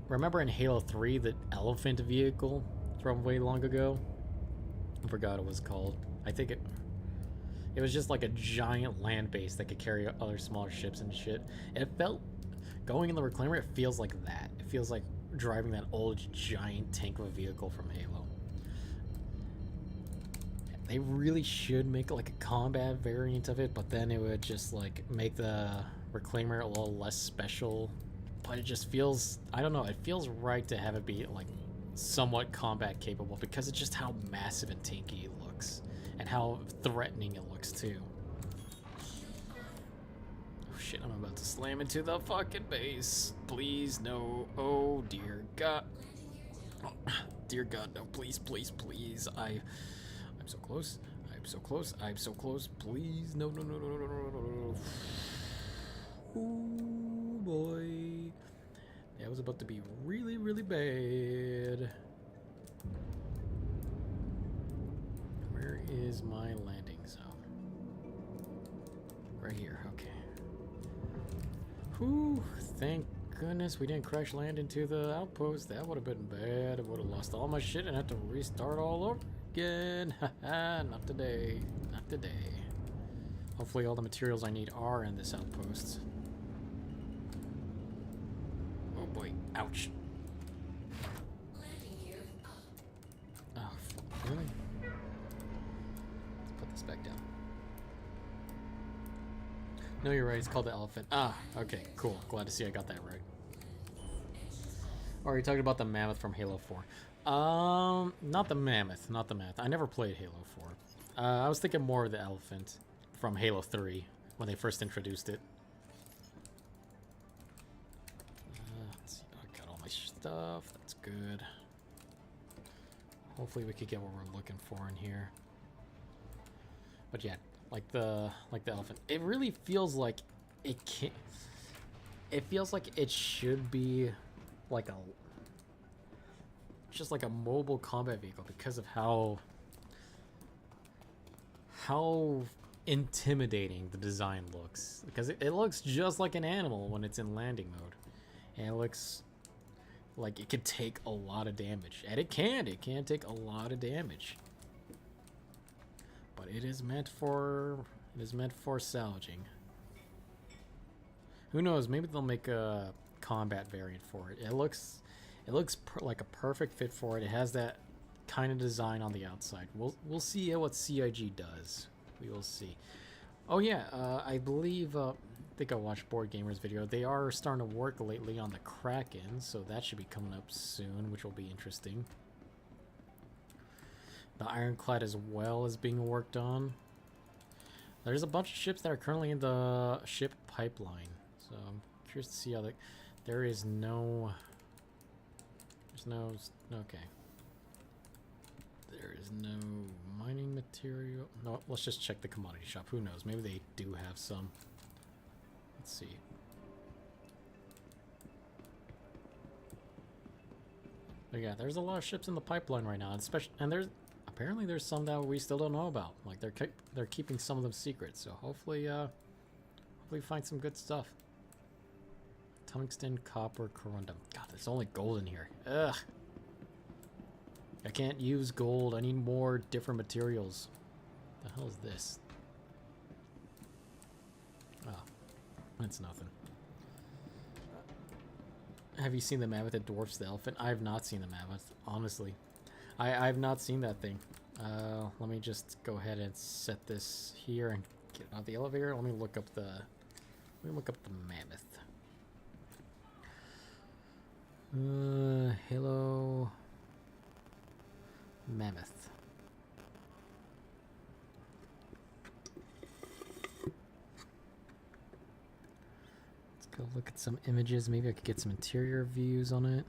remember in Halo 3, the elephant vehicle from way long ago? I forgot what it was called. I think it was just like a giant land base that could carry other smaller ships and shit. It felt, going in the Reclaimer, it feels like that. It feels like driving that old giant tank of a vehicle from Halo. They really should make like a combat variant of it, but then it would just like make the Reclaimer a little less special. But it just feels, I don't know, it feels right to have it be like somewhat combat capable because it's just how massive and tanky it looks and how threatening it looks too. Oh shit, I'm about to slam into the fucking base. Please, no. Oh dear God. Oh, dear God, no, please, please, please. I'm so close. I'm so close. I'm so close. Please. No, no, no, no, no, no, no, no. Oh, boy. That was about to be really, really bad. Where is my landing zone? Right here. Okay. Whew. Thank goodness we didn't crash land into the outpost. That would have been bad. I would have lost all my shit and had to restart all over again. Haha, not today. Not today. Hopefully all the materials I need are in this outpost. Oh boy. Ouch. Oh, really? Let's put this back down. No, you're right. It's called the elephant. Ah, okay, cool. Glad to see I got that right. Or are you talking about the mammoth from Halo 4? Not the mammoth. Not the mammoth. I never played Halo 4. I was thinking more of the elephant from Halo 3 when they first introduced it. Let's see. I got all my stuff. That's good. Hopefully we could get what we're looking for in here. But yeah, like the elephant. It really feels like it can't. It feels like it should be like a, just like a mobile combat vehicle because of how intimidating the design looks. Because it looks just like an animal when it's in landing mode, and it looks like it could take a lot of damage, and it can take a lot of damage. But it is meant for salvaging. Who knows? Maybe they'll make a combat variant for it. It looks like a perfect fit for it. It has that kind of design on the outside. We'll see what CIG does. We will see. Oh yeah, I believe I think I watched Board Gamer's video. They are starting to work lately on the Kraken, so that should be coming up soon, which will be interesting. The Ironclad as well is being worked on. There's a bunch of ships that are currently in the ship pipeline, so I'm curious to see how there is no. There's no. Okay. There is no mining material. No, let's just check the commodity shop. Who knows? Maybe they do have some. Let's see. But yeah, there's a lot of ships in the pipeline right now, and apparently there's some that we still don't know about. Like they're keeping some of them secret. So hopefully find some good stuff. Tungsten, copper, corundum. God, there's only gold in here. Ugh. I can't use gold. I need more different materials. What the hell is this? Oh, that's nothing. Have you seen the mammoth that dwarfs the elephant? I have not seen the mammoth, honestly. I have not seen that thing. Let me just go ahead and set this here and get out the elevator. Let me look up the mammoth. Hello, mammoth. Let's go look at some images. Maybe I could get some interior views on it.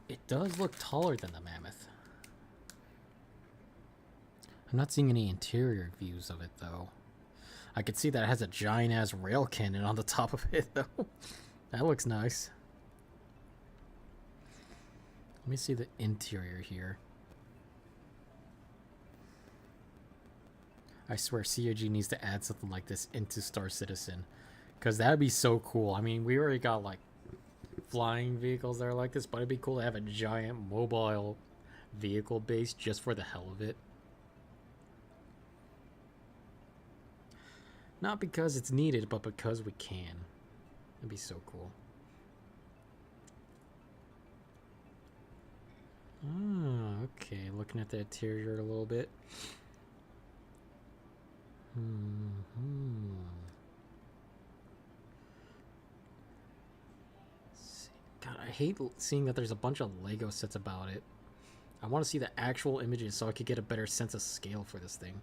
It does look taller than the Mammoth. I'm not seeing any interior views of it, though. I could see that it has a giant-ass rail cannon on the top of it, though. That looks nice. Let me see the interior here. I swear COG needs to add something like this into Star Citizen. Because that would be so cool. I mean, we already got, like, flying vehicles that are like this, but it'd be cool to have a giant mobile vehicle base just for the hell of it. Not because it's needed, but because we can. It'd be so cool. Ah, okay. Looking at the interior a little bit. God, I hate seeing that there's a bunch of Lego sets about it. I want to see the actual images so I could get a better sense of scale for this thing.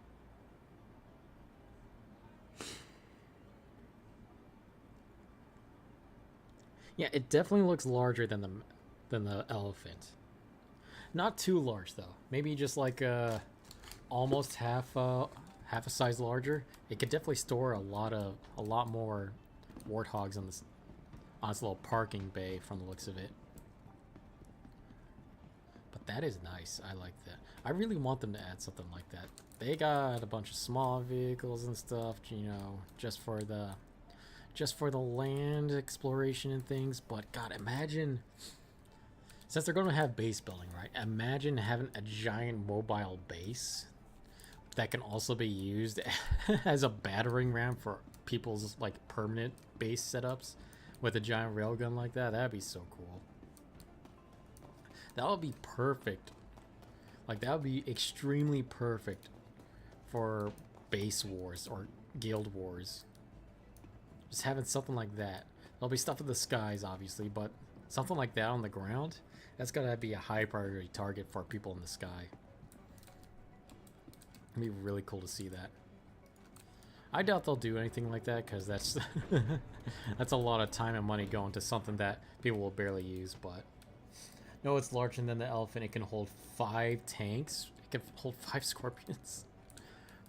Yeah, it definitely looks larger than the elephant. Not too large though. Maybe just like almost half a size larger. It could definitely store a lot more warthogs on this little parking bay from the looks of it. But that is nice. I like that. I really want them to add something like that. They got a bunch of small vehicles and stuff, you know, just for the land exploration and things. But God, imagine, since they're going to have base building, right? Imagine having a giant mobile base that can also be used as a battering ram for people's like permanent base setups with a giant railgun like that. That'd be so cool. That would be perfect. Like, that would be extremely perfect for base wars or guild wars. Just having something like that. There'll be stuff in the skies, obviously, but something like that on the ground, that's gotta be a high priority target for people in the sky. It'd be really cool to see that. I doubt they'll do anything like that, because that's that's a lot of time and money going to something that people will barely use. But no, it's larger than the elephant. It can hold 5 tanks. It can hold 5 scorpions.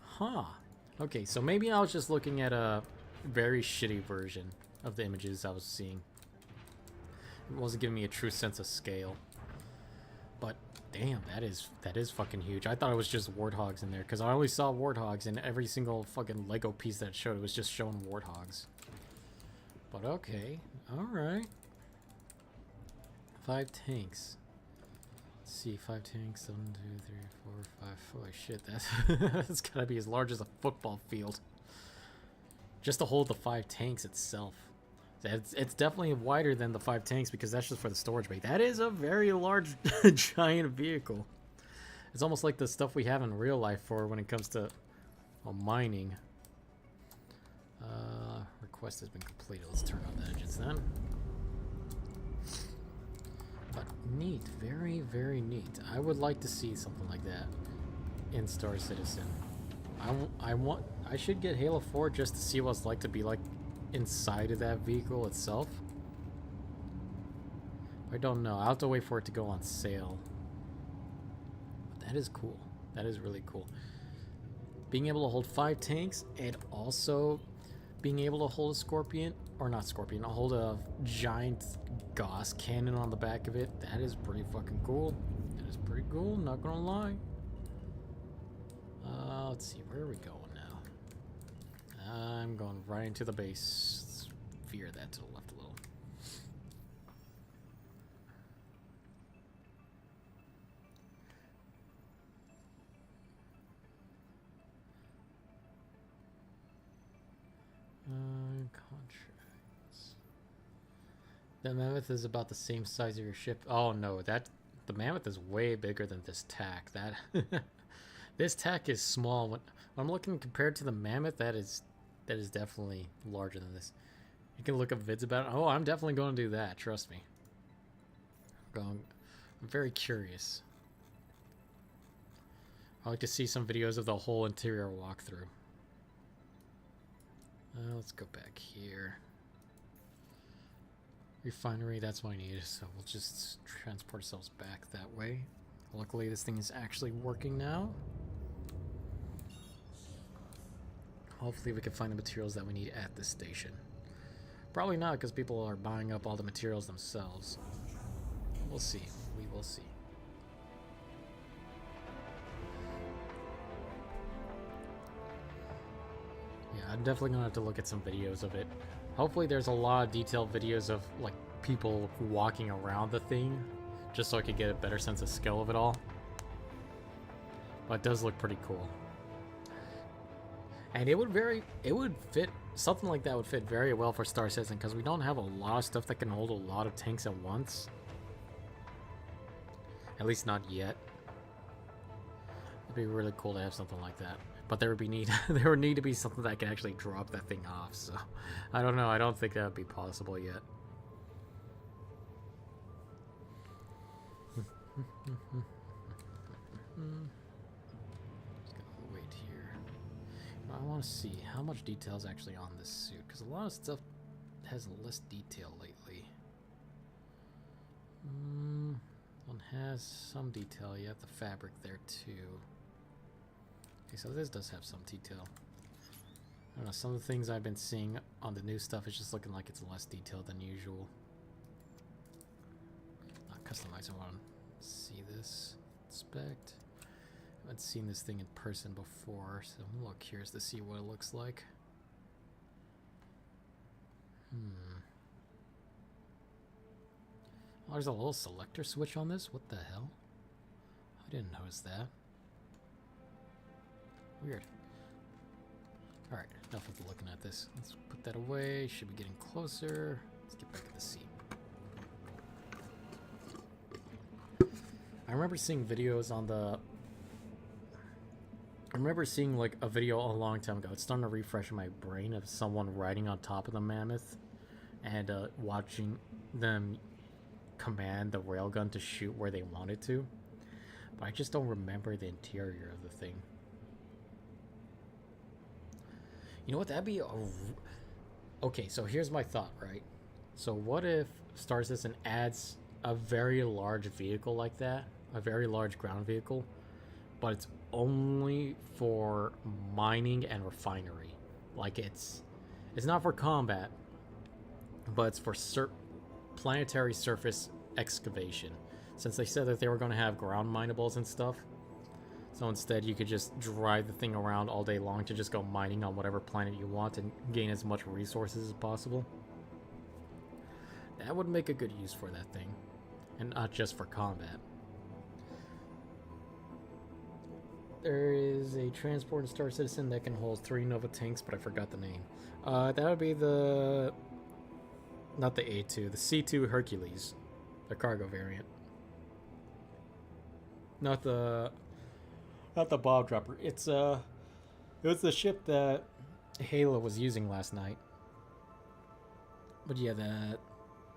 Huh. Okay, so maybe I was just looking at a very shitty version of the images I was seeing. It wasn't giving me a true sense of scale. But damn, that is fucking huge. I thought it was just warthogs in there, because I only saw warthogs, and every single fucking Lego piece that it showed, it was just showing warthogs. But okay, alright. 5 tanks. Let's see, 5 tanks, 1, 2, 3, 4, 5. Holy shit, that's gotta be as large as a football field. Just to hold the 5 tanks itself. It's definitely wider than the 5 tanks, because that's just for the storage bay. That is a very large, giant vehicle. It's almost like the stuff we have in real life for when it comes to mining. Request has been completed. Let's turn on the engines then. But neat. Very, very neat. I would like to see something like that in Star Citizen. I should get Halo 4 just to see what it's like to be like inside of that vehicle itself. I don't know. I'll have to wait for it to go on sale. But that is cool. That is really cool. Being able to hold 5 tanks and also being able to hold a scorpion, or not scorpion, hold a giant Gauss cannon on the back of it. That is pretty fucking cool. That is pretty cool, not gonna lie. Let's see, where are we going now? I'm going right into the base. Let's veer that to the left a little. Contracts. The Mammoth is about the same size of your ship. Oh no, the Mammoth is way bigger than this tack. This tack is small. When I'm looking compared to the Mammoth, that is definitely larger than this. You can look up vids about it. Oh, I'm definitely going to do that. Trust me. I'm very curious. I like to see some videos of the whole interior walkthrough. Let's go back here. Refinery, that's what I need, so we'll just transport ourselves back that way. Luckily, this thing is actually working now. Hopefully we can find the materials that we need at this station. Probably not, because people are buying up all the materials themselves. We'll see. We will see. Yeah, I'm definitely gonna have to look at some videos of it. Hopefully there's a lot of detailed videos of like people walking around the thing, just so I could get a better sense of scale of it all. But it does look pretty cool. And it would fit, something like that would fit very well for Star Citizen, because we don't have a lot of stuff that can hold a lot of tanks at once. At least not yet. It'd be really cool to have something like that. But there would need to be something that can actually drop that thing off, so I don't know, I don't think that would be possible yet. I want to see how much detail is actually on this suit, because a lot of stuff has less detail lately. One has some detail, yet the fabric there too. Okay, so this does have some detail. I don't know, some of the things I've been seeing on the new stuff is just looking like it's less detailed than usual. Not customized, I want to see this. Inspect. I haven't seen this thing in person before, so I'm a little curious to see what it looks like. Oh, there's a little selector switch on this? What the hell? I didn't notice that. Weird. Alright, enough of looking at this. Let's put that away. Should be getting closer. Let's get back in the seat. I remember seeing videos on the... I remember seeing like a video a long time ago. It's starting to refresh in my brain of someone riding on top of the mammoth and watching them command the railgun to shoot where they wanted to. But I just don't remember the interior of the thing. You know what? That'd be a... Okay, so here's my thought, right? So what if Star Citizen adds a very large vehicle like that? A very large ground vehicle? But it's only for mining and refinery. Like it's not for combat, but it's for planetary surface excavation. Since they said that they were going to have ground minables and stuff, so instead you could just drive the thing around all day long to just go mining on whatever planet you want and gain as much resources as possible. That would make a good use for that thing, and not just for combat. There is a transport in Star Citizen that can hold 3 Nova tanks, but I forgot the name. That would be the... Not the A2, the C2 Hercules. The cargo variant. Not the bomb dropper. It was the ship that Halo was using last night. But yeah, the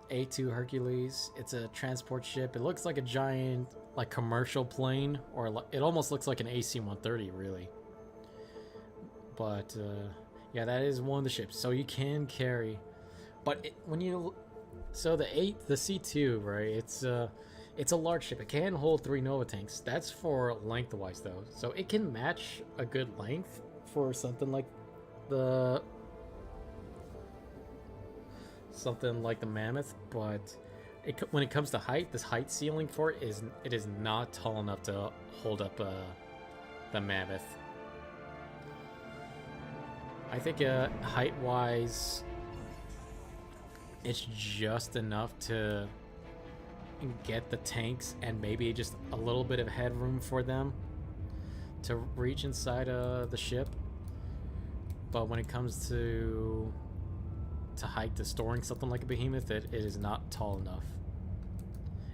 A2 Hercules. It's a transport ship. It looks like a giant... like commercial plane, or it almost looks like an AC-130 really. But yeah, that is one of the ships, so you can carry. But when you, so the C2, right? It's a large ship. It can hold 3 Nova tanks. That's for lengthwise though, so it can match a good length for something like the Mammoth, but. When it comes to height, this height ceiling for it is not tall enough to hold up the Mammoth. I think height-wise, it's just enough to get the tanks and maybe just a little bit of headroom for them to reach inside the ship. But when it comes to height, to storing something like a behemoth, it is not tall enough.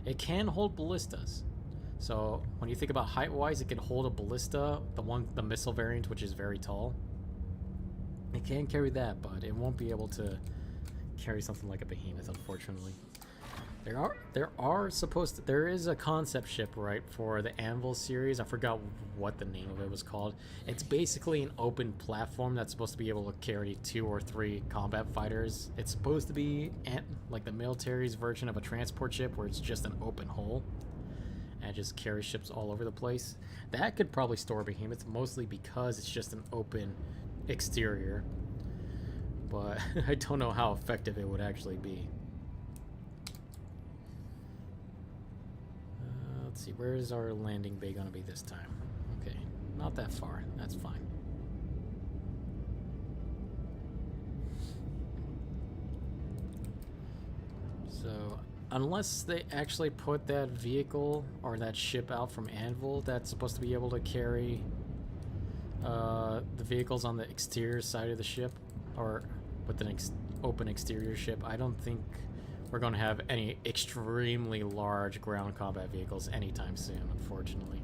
It can hold ballistas. So when you think about height-wise, it can hold a ballista, the missile variant, which is very tall. It can carry that, but it won't be able to carry something like a behemoth, unfortunately. There is a concept ship, right, for the Anvil series. I forgot what the name of it was called. It's basically an open platform that's supposed to be able to carry 2 or 3 combat fighters. It's supposed to be like the military's version of a transport ship where it's just an open hull and it just carries ships all over the place. That could probably store behemoths, mostly because it's just an open exterior. But I don't know how effective it would actually be. Let's see, where is our landing bay gonna be this time? Okay, not that far. That's fine. So, unless they actually put that vehicle or that ship out from Anvil that's supposed to be able to carry the vehicles on the exterior side of the ship, or with an open exterior ship, I don't think we're going to have any extremely large ground combat vehicles anytime soon, unfortunately.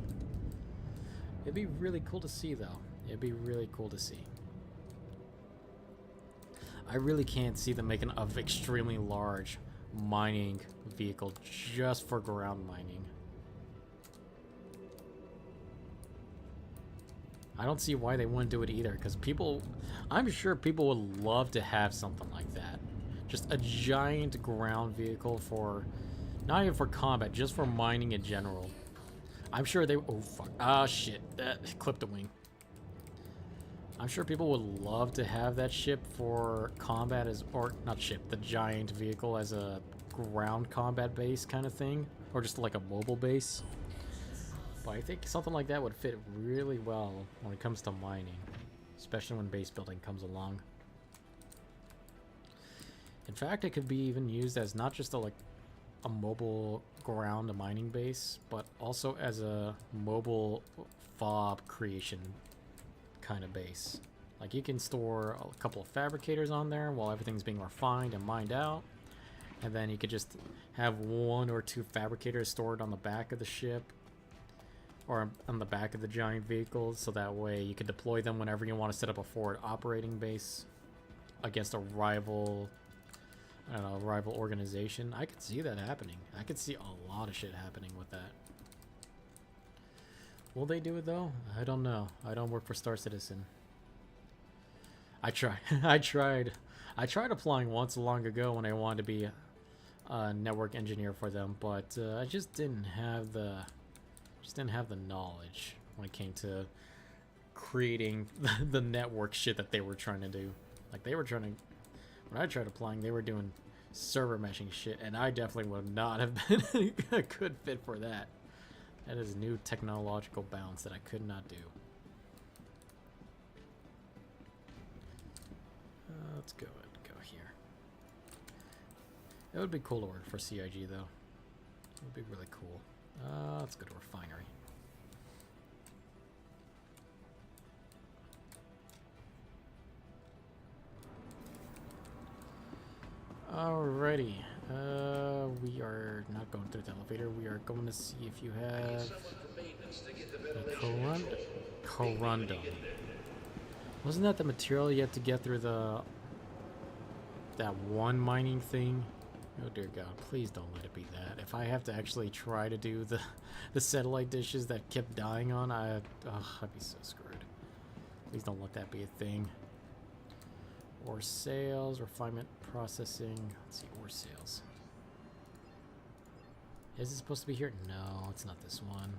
It'd be really cool to see, though. It'd be really cool to see. I really can't see them making an extremely large mining vehicle just for ground mining. I don't see why they wouldn't do it either, because I'm sure people would love to have something like that. Just a giant ground vehicle for, not even for combat, just for mining in general. I'm sure they, oh fuck, ah shit, that clipped a wing. I'm sure people would love to have that ship for combat or not ship, the giant vehicle as a ground combat base kind of thing, or just like a mobile base. But I think something like that would fit really well when it comes to mining, especially when base building comes along. In fact, it could be even used as not just a mobile ground mining base, but also as a mobile fob creation kind of base. Like, you can store a couple of fabricators on there while everything's being refined and mined out, and then you could just have 1 or 2 fabricators stored on the back of the ship or on the back of the giant vehicles, so that way you could deploy them whenever you want to set up a forward operating base against a rival, I don't know, rival organization. I could see that happening. I could see a lot of shit happening with that. Will they do it though? I don't know. I don't work for Star Citizen. I tried applying once long ago when I wanted to be a network engineer for them, but I just didn't have the knowledge when it came to creating the network shit that they were trying to do. Like, they were trying to, when I tried applying, they were doing server meshing shit, and I definitely would not have been a good fit for that. That is new technological bounds that I could not do. Let's go here. It would be cool to work for CIG though. It would be really cool. Let's go to refinery. Alrighty. We are not going through the elevator. We are going to see if you have a corundum. Wasn't that the material you had to get through that one mining thing? Oh dear God, please don't let it be that. If I have to actually try to do the satellite dishes that kept dying on, I'd be so screwed. Please don't let that be a thing. Ore sales, refinement, processing. Let's see, ore sales. Is it supposed to be here? No, it's not this one.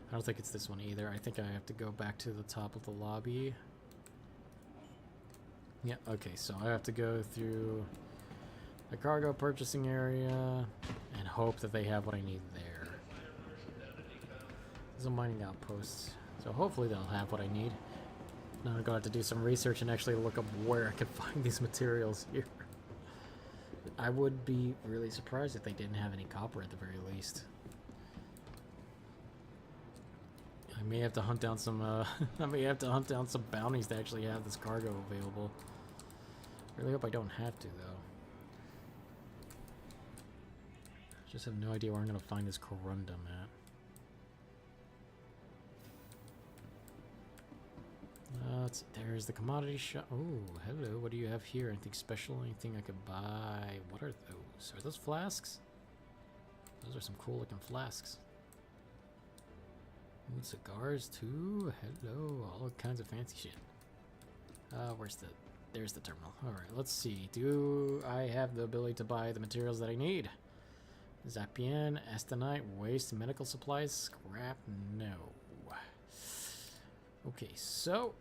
I don't think it's this one either. I think I have to go back to the top of the lobby. Yeah, okay, so I have to go through the cargo purchasing area and hope that they have what I need there. There's a mining outpost, so hopefully they'll have what I need. Now I'm going to have to do some research and actually look up where I can find these materials here. I would be really surprised if they didn't have any copper at the very least. I may have to hunt down some some bounties to actually have this cargo available. Really hope I don't have to though. Just have no idea where I'm gonna find this corundum at. Let's see, there's the commodity shop. Oh, hello, what do you have here? Anything special? Anything I could buy? What are those? So are those flasks? Those are some cool looking flasks. Ooh, cigars too. Hello, all kinds of fancy shit. There's the terminal. Alright, let's see. Do I have the ability to buy the materials that I need? Zapian, Astenite, waste, medical supplies, scrap, no. Okay, so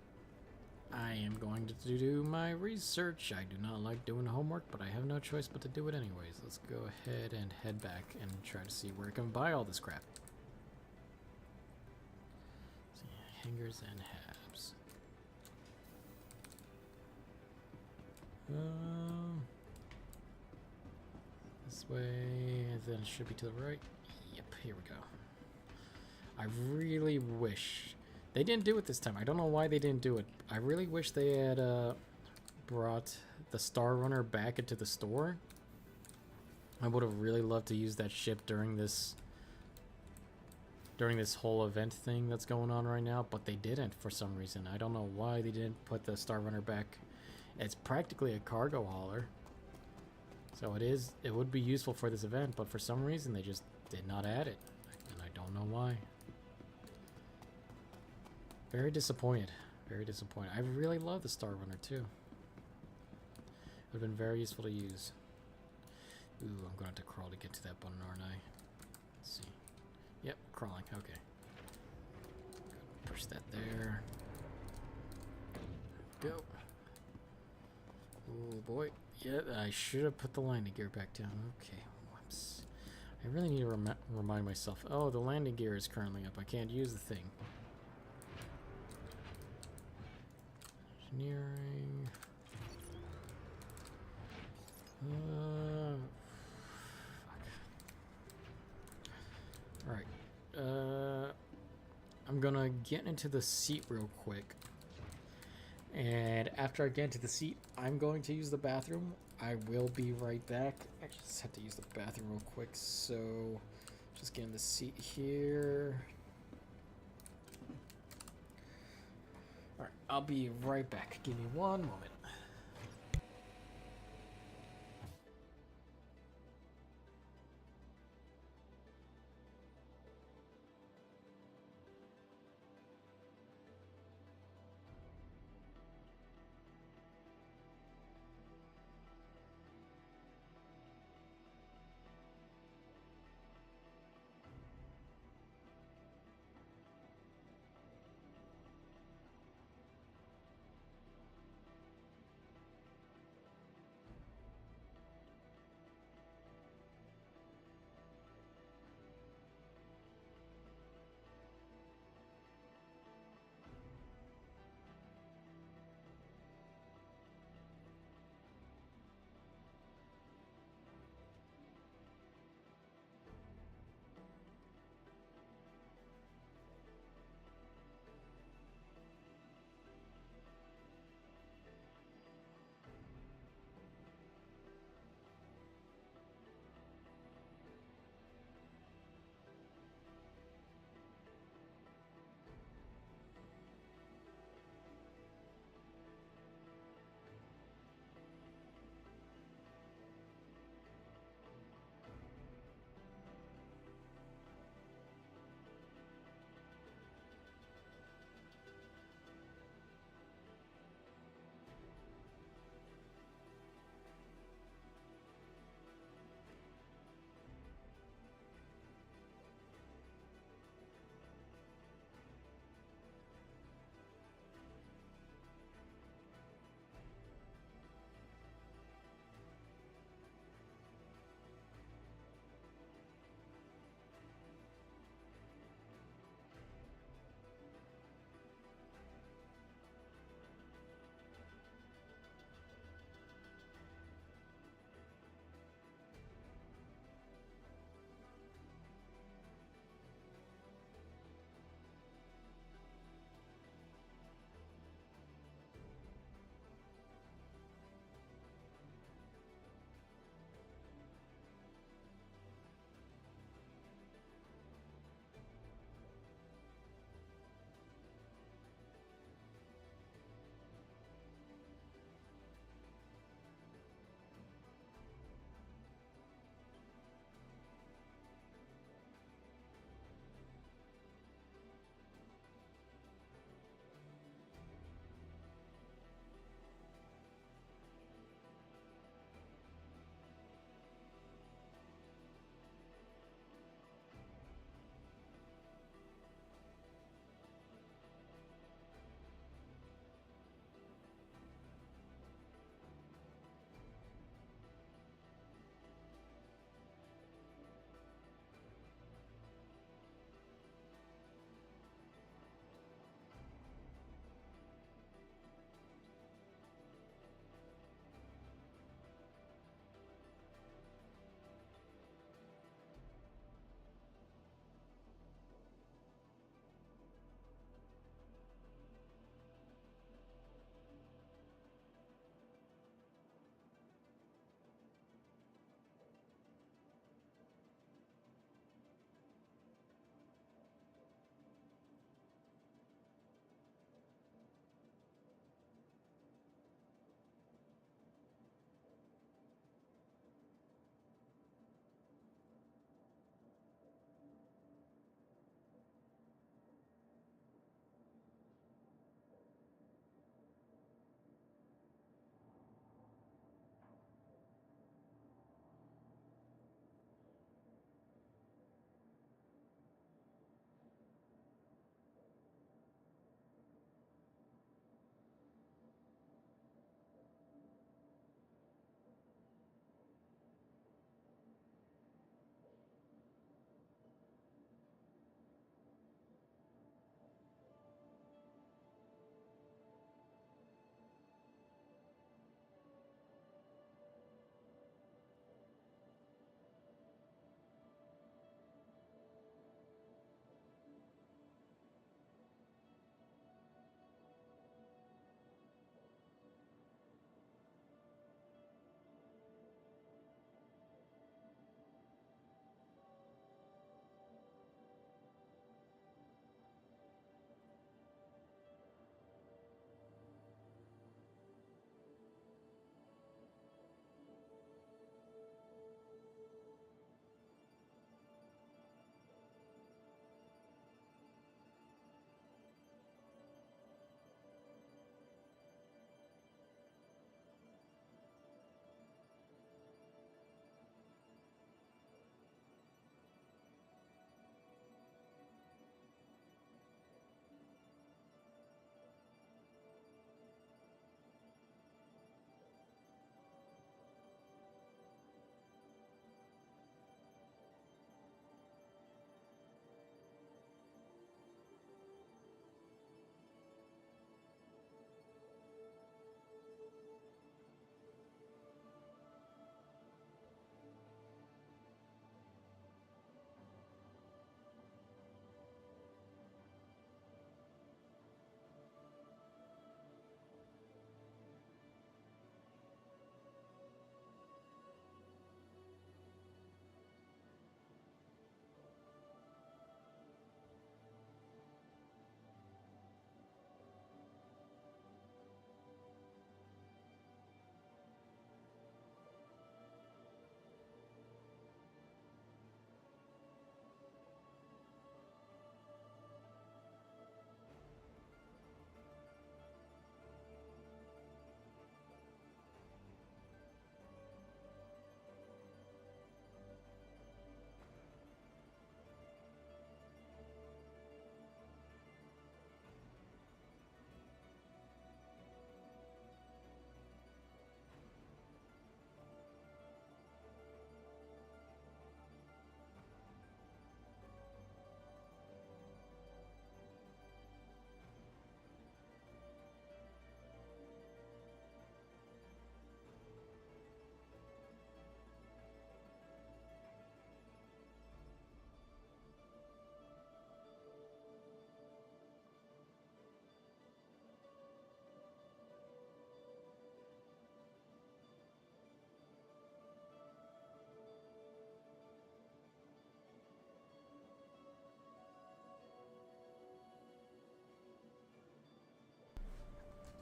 I am going to do my research. I do not like doing homework, but I have no choice but to do it anyways. Let's go ahead and head back and try to see where I can buy all this crap. So, hangers and habs. This way, and then it should be to the right. Yep, here we go. I really wish they didn't do it this time. I don't know why they didn't do it. I really wish they had brought the Star Runner back into the store. I would have really loved to use that ship during this whole event thing that's going on right now, but they didn't for some reason. I don't know why they didn't put the Star Runner back. It's practically a cargo hauler, so it would be useful for this event, but for some reason they just did not add it, and I don't know why. Very disappointed. Very disappointed. I really love the Star Runner too. It would have been very useful to use. Ooh, I'm going to have to crawl to get to that button, aren't I? Let's see. Yep, crawling. Okay. Push that there. Go. Oh boy. Yeah, I should have put the landing gear back down. Okay. Whoops. I really need to remind myself. Oh, the landing gear is currently up. I can't use the thing. Engineering. Fuck. Alright. I'm gonna get into the seat real quick. And after I get into the seat, I'm going to use the bathroom. I will be right back. I just have to use the bathroom real quick, so just get in the seat here. Alright, I'll be right back. Give me one moment.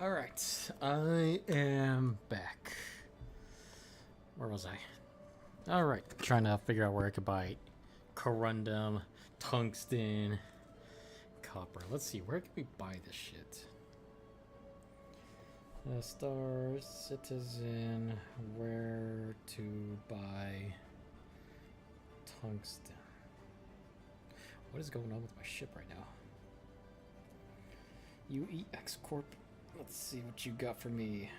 Alright, I am back. Where was I? Alright, trying to figure out where I could buy corundum, tungsten, copper. Let's see, where can we buy this shit? Star Citizen, where to buy tungsten. What is going on with my ship right now? UEX Corp. Let's see what you got for me.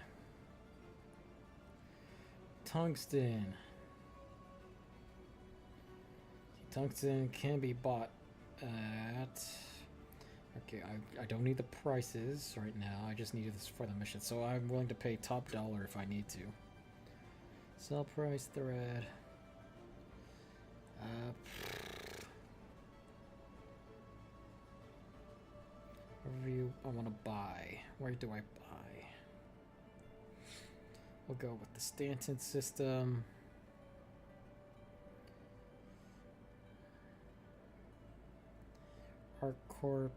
Tungsten. Tungsten can be bought at... Okay, I don't need the prices right now. I just need this for the mission. So I'm willing to pay top dollar if I need to. Sell price thread. Review I want to buy. Where do I buy? We'll go with the Stanton system. ArcCorp.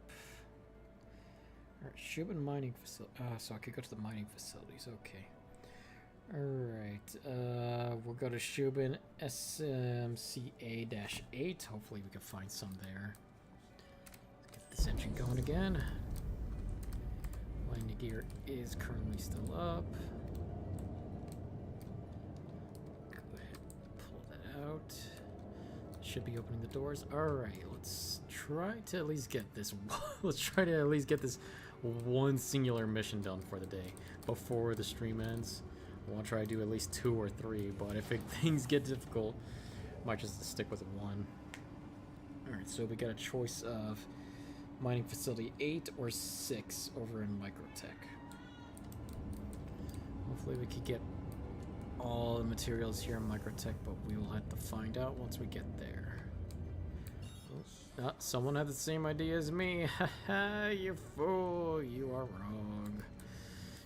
Alright, Chillin mining facility. So I could go to the mining facilities. Okay. Alright. We'll go to Chillin SMCA-8. Hopefully we can find some there. Let's get this engine going again. Landing gear is currently still up. Go ahead and pull that out. Should be opening the doors. Alright, let's try to at least get this one singular mission done for the day before the stream ends. I want to try to do at least 2 or 3, but if things get difficult, I might just stick with 1. Alright, so we got a choice of mining facility 8 or 6 over in Microtech. Hopefully we could get all the materials here in Microtech, but we will have to find out once we get there. Oh, someone had the same idea as me. Haha, you fool, you are wrong.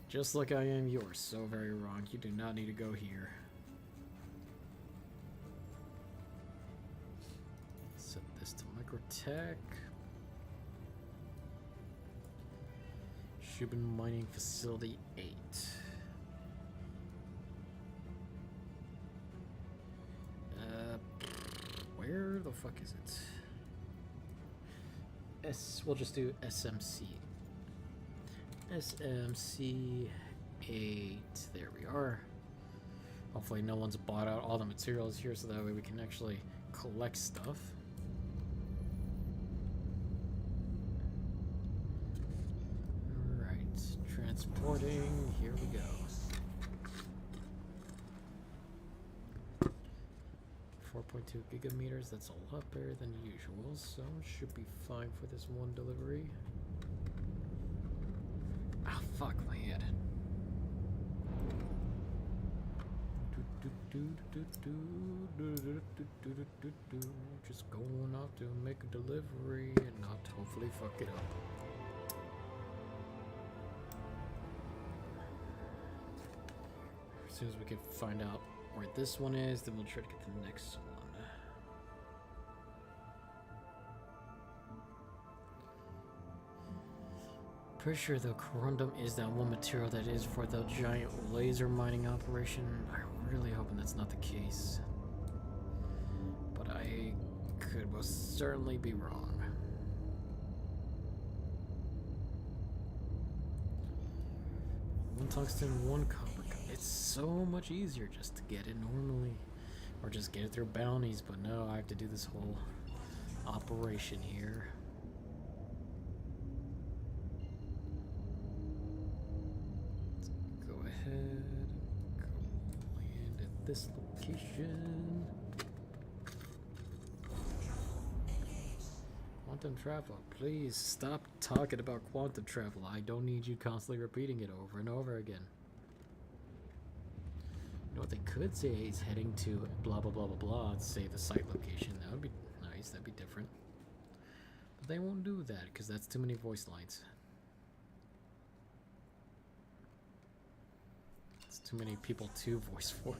Just like I am, you are so very wrong. You do not need to go here. Set this to Microtech. Chillin Mining Facility 8. Where the fuck is it? We'll just do SMC. SMC 8. There we are. Hopefully no one's bought out all the materials here so that way we can actually collect stuff. Alright, transporting. Here we go. 4.2 gigameters, that's a lot better than usual, so should be fine for this one delivery. Ah, fuck my head. Just going out to make a delivery and not hopefully fuck it up. As soon as we can find out where this one is, then we'll try to get to the next one. Pretty sure the corundum is that one material that is for the giant laser mining operation. I'm really hoping that's not the case. But I could most certainly be wrong. One tungsten, one copper. It's so much easier just to get it normally. Or just get it through bounties, but no, I have to do this whole operation here. Let's go ahead, go land at this location. Quantum travel, please stop talking about quantum travel. I don't need you constantly repeating it over and over again. You know what they could say is heading to blah blah blah blah blah and say the site location. That would be nice, that'd be different. But they won't do that because that's too many voice lines. It's too many people to voice for.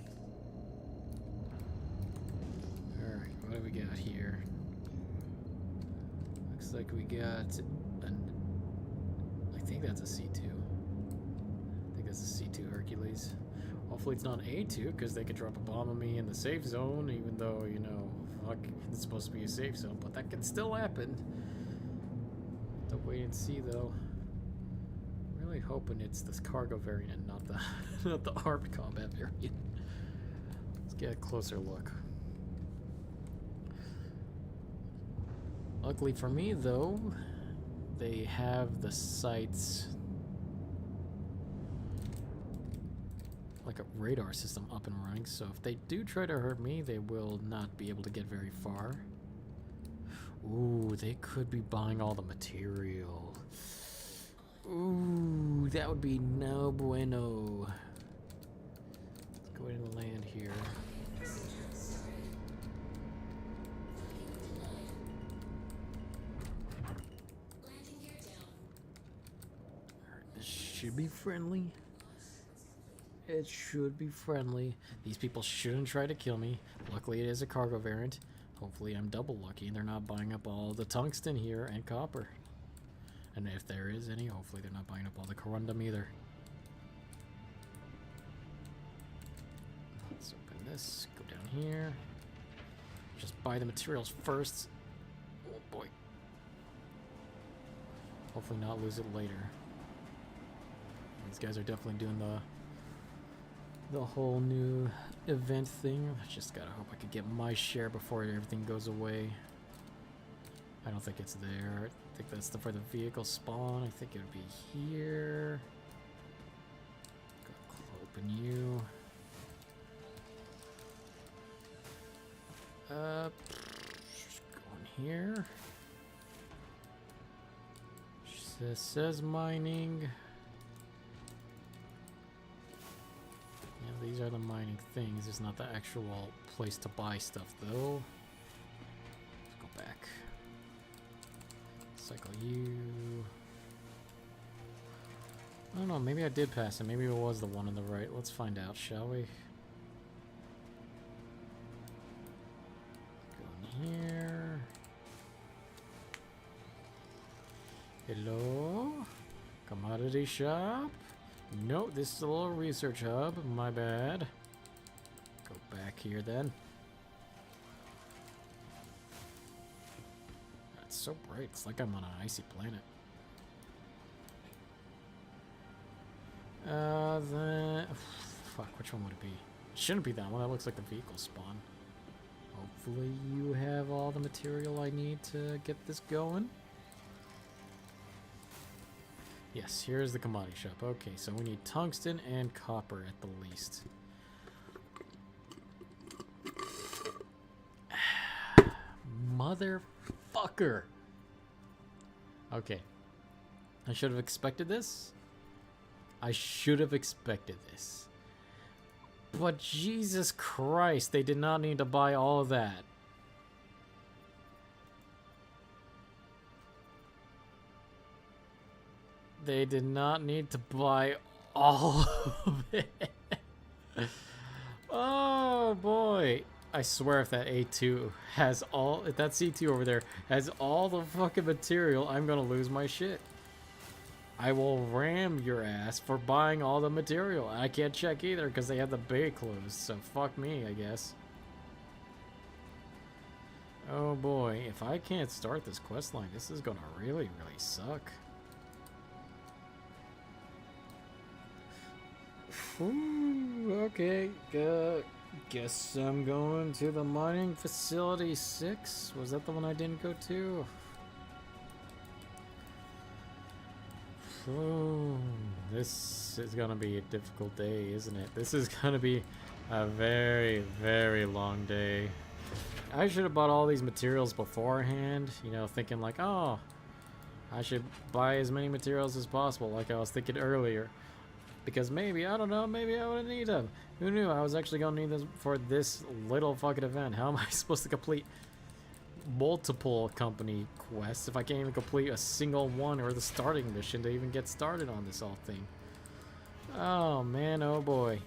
Alright, what do we got here? Looks like we got an... I think that's a C2. is a C2 Hercules. Hopefully it's not A2, because they could drop a bomb on me in the safe zone, even though, you know, fuck, it's supposed to be a safe zone, but that could still happen. Have to wait and see, though. Really hoping it's this cargo variant and not the not the armed combat variant. Let's get a closer look. Luckily for me, though, they have the sights, like a radar system up and running, so if they do try to hurt me, they will not be able to get very far. Ooh, they could be buying all the material. Ooh, that would be no bueno. Let's go ahead and land here. This should be friendly. It should be friendly. These people shouldn't try to kill me. Luckily, it is a cargo variant. Hopefully, I'm double lucky and they're not buying up all the tungsten here and copper. And if there is any, hopefully they're not buying up all the corundum either. Let's open this, go down here. Just buy the materials first. Oh boy. Hopefully not lose it later. These guys are definitely doing the whole new event thing. I just gotta hope I could get my share before everything goes away. I don't think it's there. I think that's for the vehicle spawn. I think it would be here. Go open you. Just go in here. This says mining. Yeah, these are the mining things. It's not the actual place to buy stuff, though. Let's go back. Cycle you. I don't know, maybe I did pass it. Maybe it was the one on the right. Let's find out, shall we? Go in here. Hello? Commodity shop? Nope, this is a little research hub. My bad. Go back here then. It's so bright. It's like I'm on an icy planet. Fuck, which one would it be? It shouldn't be that one. That looks like the vehicle spawn. Hopefully you have all the material I need to get this going. Yes, here's the commodity shop. Okay, so we need tungsten and copper at the least. Motherfucker. Okay. I should have expected this. I should have expected this. But Jesus Christ, they did not need to buy all of that. They did not need to buy all of it. Oh boy. I swear if that A2 has all, if that C2 over there has all the fucking material, I'm gonna lose my shit. I will ram your ass for buying all the material. I can't check either because they have the bay closed, so fuck me, I guess. Oh boy, if I can't start this quest line, this is gonna really, really suck. Ooh, okay, guess I'm going to the mining facility 6. Was that the one I didn't go to? Ooh, this is gonna be a difficult day, isn't it? This is gonna be a very, very long day. I should have bought all these materials beforehand, you know, thinking like, oh, I should buy as many materials as possible, like I was thinking earlier. Because maybe, I don't know, maybe I wouldn't need them. Who knew I was actually going to need them for this little fucking event? How am I supposed to complete multiple company quests if I can't even complete a single one or the starting mission to even get started on this whole thing? Oh man, oh boy.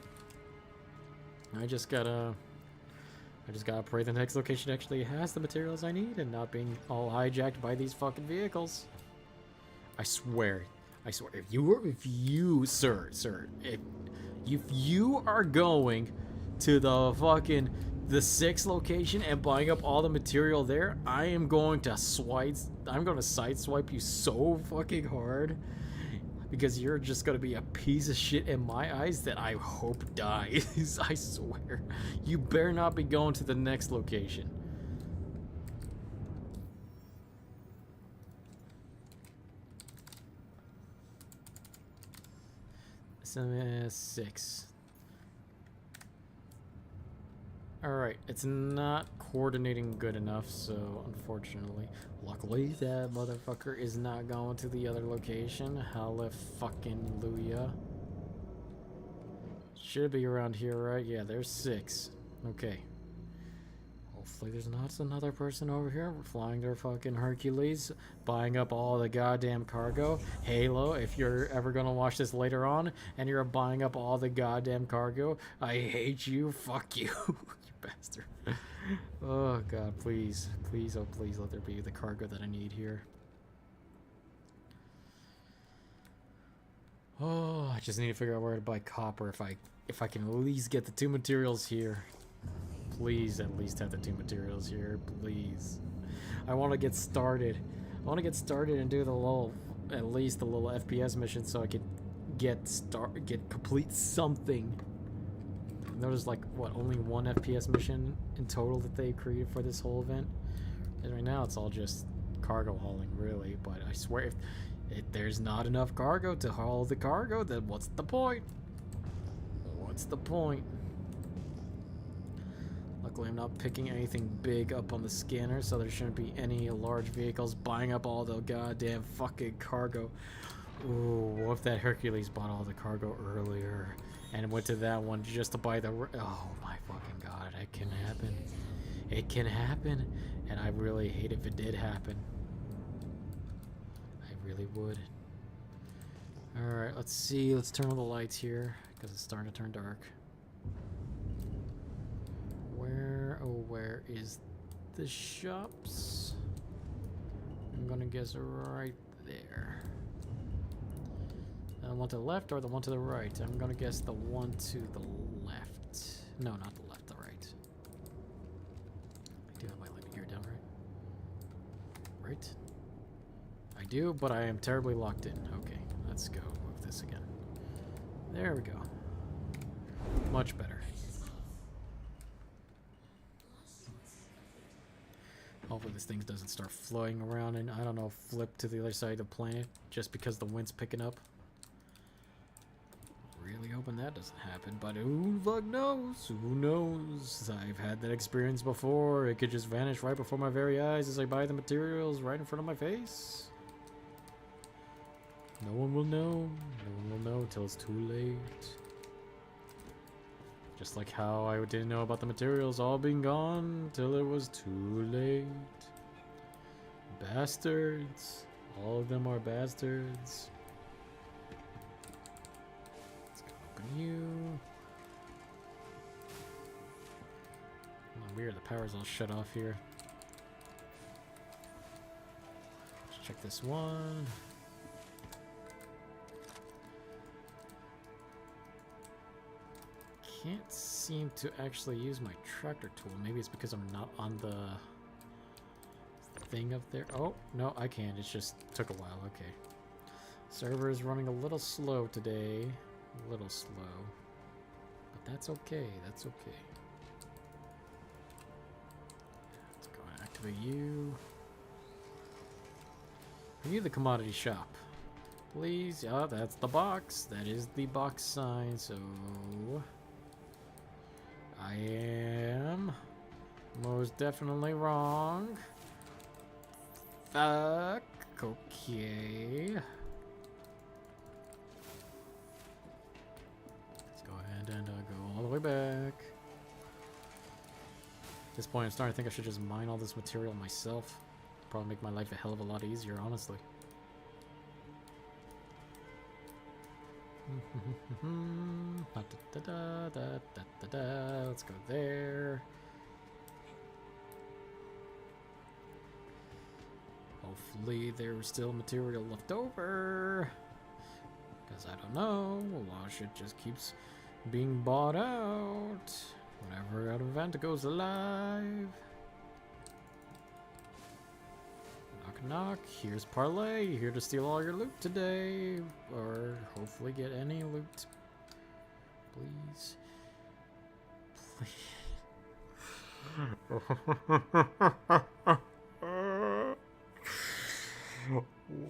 I just gotta pray the next location actually has the materials I need and not being all hijacked by these fucking vehicles. I swear. I swear, if you, sir, if you are going to the fucking the 6th location and buying up all the material there, I am going to sideswipe you so fucking hard. Because you're just gonna be a piece of shit in my eyes that I hope dies. I swear. You better not be going to the next location. So, 6. Alright, it's not coordinating good enough, so unfortunately. Luckily, that motherfucker is not going to the other location. Hallelujah. Should be around here, right? Yeah, there's 6. Okay. Hopefully there's not another person over here flying their fucking Hercules, buying up all the goddamn cargo. Halo, if you're ever gonna watch this later on, and you're buying up all the goddamn cargo, I hate you, fuck you. Bastard. Oh god, please, please, oh please let there be the cargo that I need here. Oh, I just need to figure out where to buy copper if I can at least get the 2 materials here. Please at least have the 2 materials here, please. I want to get started. I want to get started and do the little, at least the little FPS mission so I could complete something. There's like, what, only 1 FPS mission in total that they created for this whole event? And right now it's all just cargo hauling, really. But I swear, if there's not enough cargo to haul the cargo, then what's the point? What's the point? Luckily, I'm not picking anything big up on the scanner, so there shouldn't be any large vehicles buying up all the goddamn fucking cargo. Ooh, what if that Hercules bought all the cargo earlier and went to that one just to buy the... Oh my fucking god, it can happen. It can happen, and I really hate if it did happen. I really would. Alright, let's see. Let's turn on the lights here, because it's starting to turn dark. Where is the shops? I'm gonna guess right there. The one to the left or the one to the right? I'm gonna guess the one to the left. No, not the left, the right. I do have my landing gear down, right? Right? I do, but I am terribly locked in. Okay, let's go move this again. There we go. Much better. Hopefully this thing doesn't start flying around and, I don't know, flip to the other side of the planet just because the wind's picking up. Really hoping that doesn't happen, but who the fuck knows? Who knows? I've had that experience before. It could just vanish right before my very eyes as I buy the materials right in front of my face. No one will know. No one will know until it's too late. Just like how I didn't know about the materials all being gone till it was too late. Bastards. All of them are bastards. Let's go open you. Oh, weird, the power's all shut off here. Let's check this one. Can't seem to actually use my tractor tool. Maybe it's because I'm not on the thing up there. Oh, no, I can. It just took a while. Okay. Server is running a little slow today. A little slow. But that's okay. That's okay. Let's go and activate you. Are you the commodity shop? Please. Yeah, that's the box. That is the box sign. So... I am most definitely wrong. Fuck. Okay. Let's go ahead and go all the way back. At this point, I'm starting to think I should just mine all this material myself. Probably make my life a hell of a lot easier, honestly. Let's go there. Hopefully there's still material left over. Because I don't know, a lot of shit just keeps being bought out whenever an event goes live. Knock knock, here's Parlay, you here to steal all your loot today, or hopefully get any loot. Please.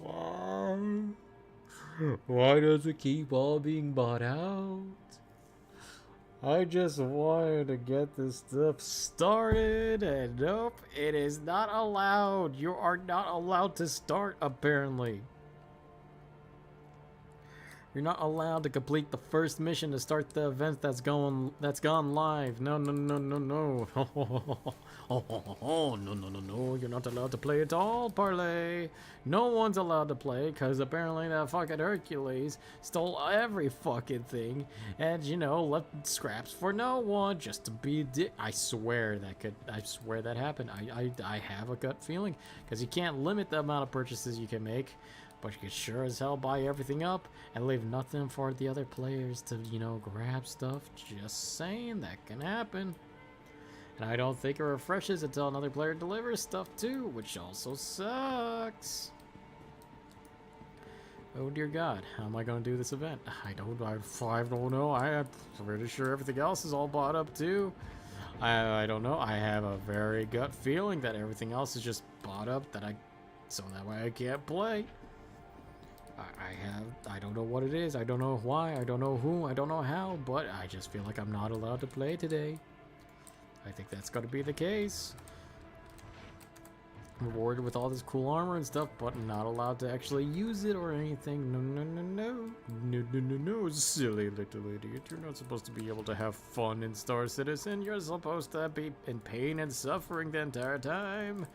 Why? Why does it keep all being bought out? I just wanted to get this stuff started, and nope, it is not allowed. You are not allowed to start, apparently. You're not allowed to complete the first mission to start the event that's gone live. No, no, no, no, no. No, no, no, no. You're not allowed to play at all, Parlay. No one's allowed to play because apparently that fucking Hercules stole every fucking thing and, you know, left scraps for no one just to be I swear that happened. I have a gut feeling because you can't limit the amount of purchases you can make. But you could sure as hell buy everything up and leave nothing for the other players to, you know, grab stuff. Just saying, that can happen. And I don't think it refreshes until another player delivers stuff too, which also sucks. Oh dear God, how am I going to do this event? I don't know. I'm pretty sure everything else is all bought up too. I don't know. I have a very gut feeling that everything else is just bought up so that way I can't play. I don't know what it is, I don't know why, I don't know who, I don't know how, but I just feel like I'm not allowed to play today. I think that's gonna be the case. Rewarded with all this cool armor and stuff, but not allowed to actually use it or anything. No, no, no, no. No, no, no, no, silly little idiot. You're not supposed to be able to have fun in Star Citizen. You're supposed to be in pain and suffering the entire time.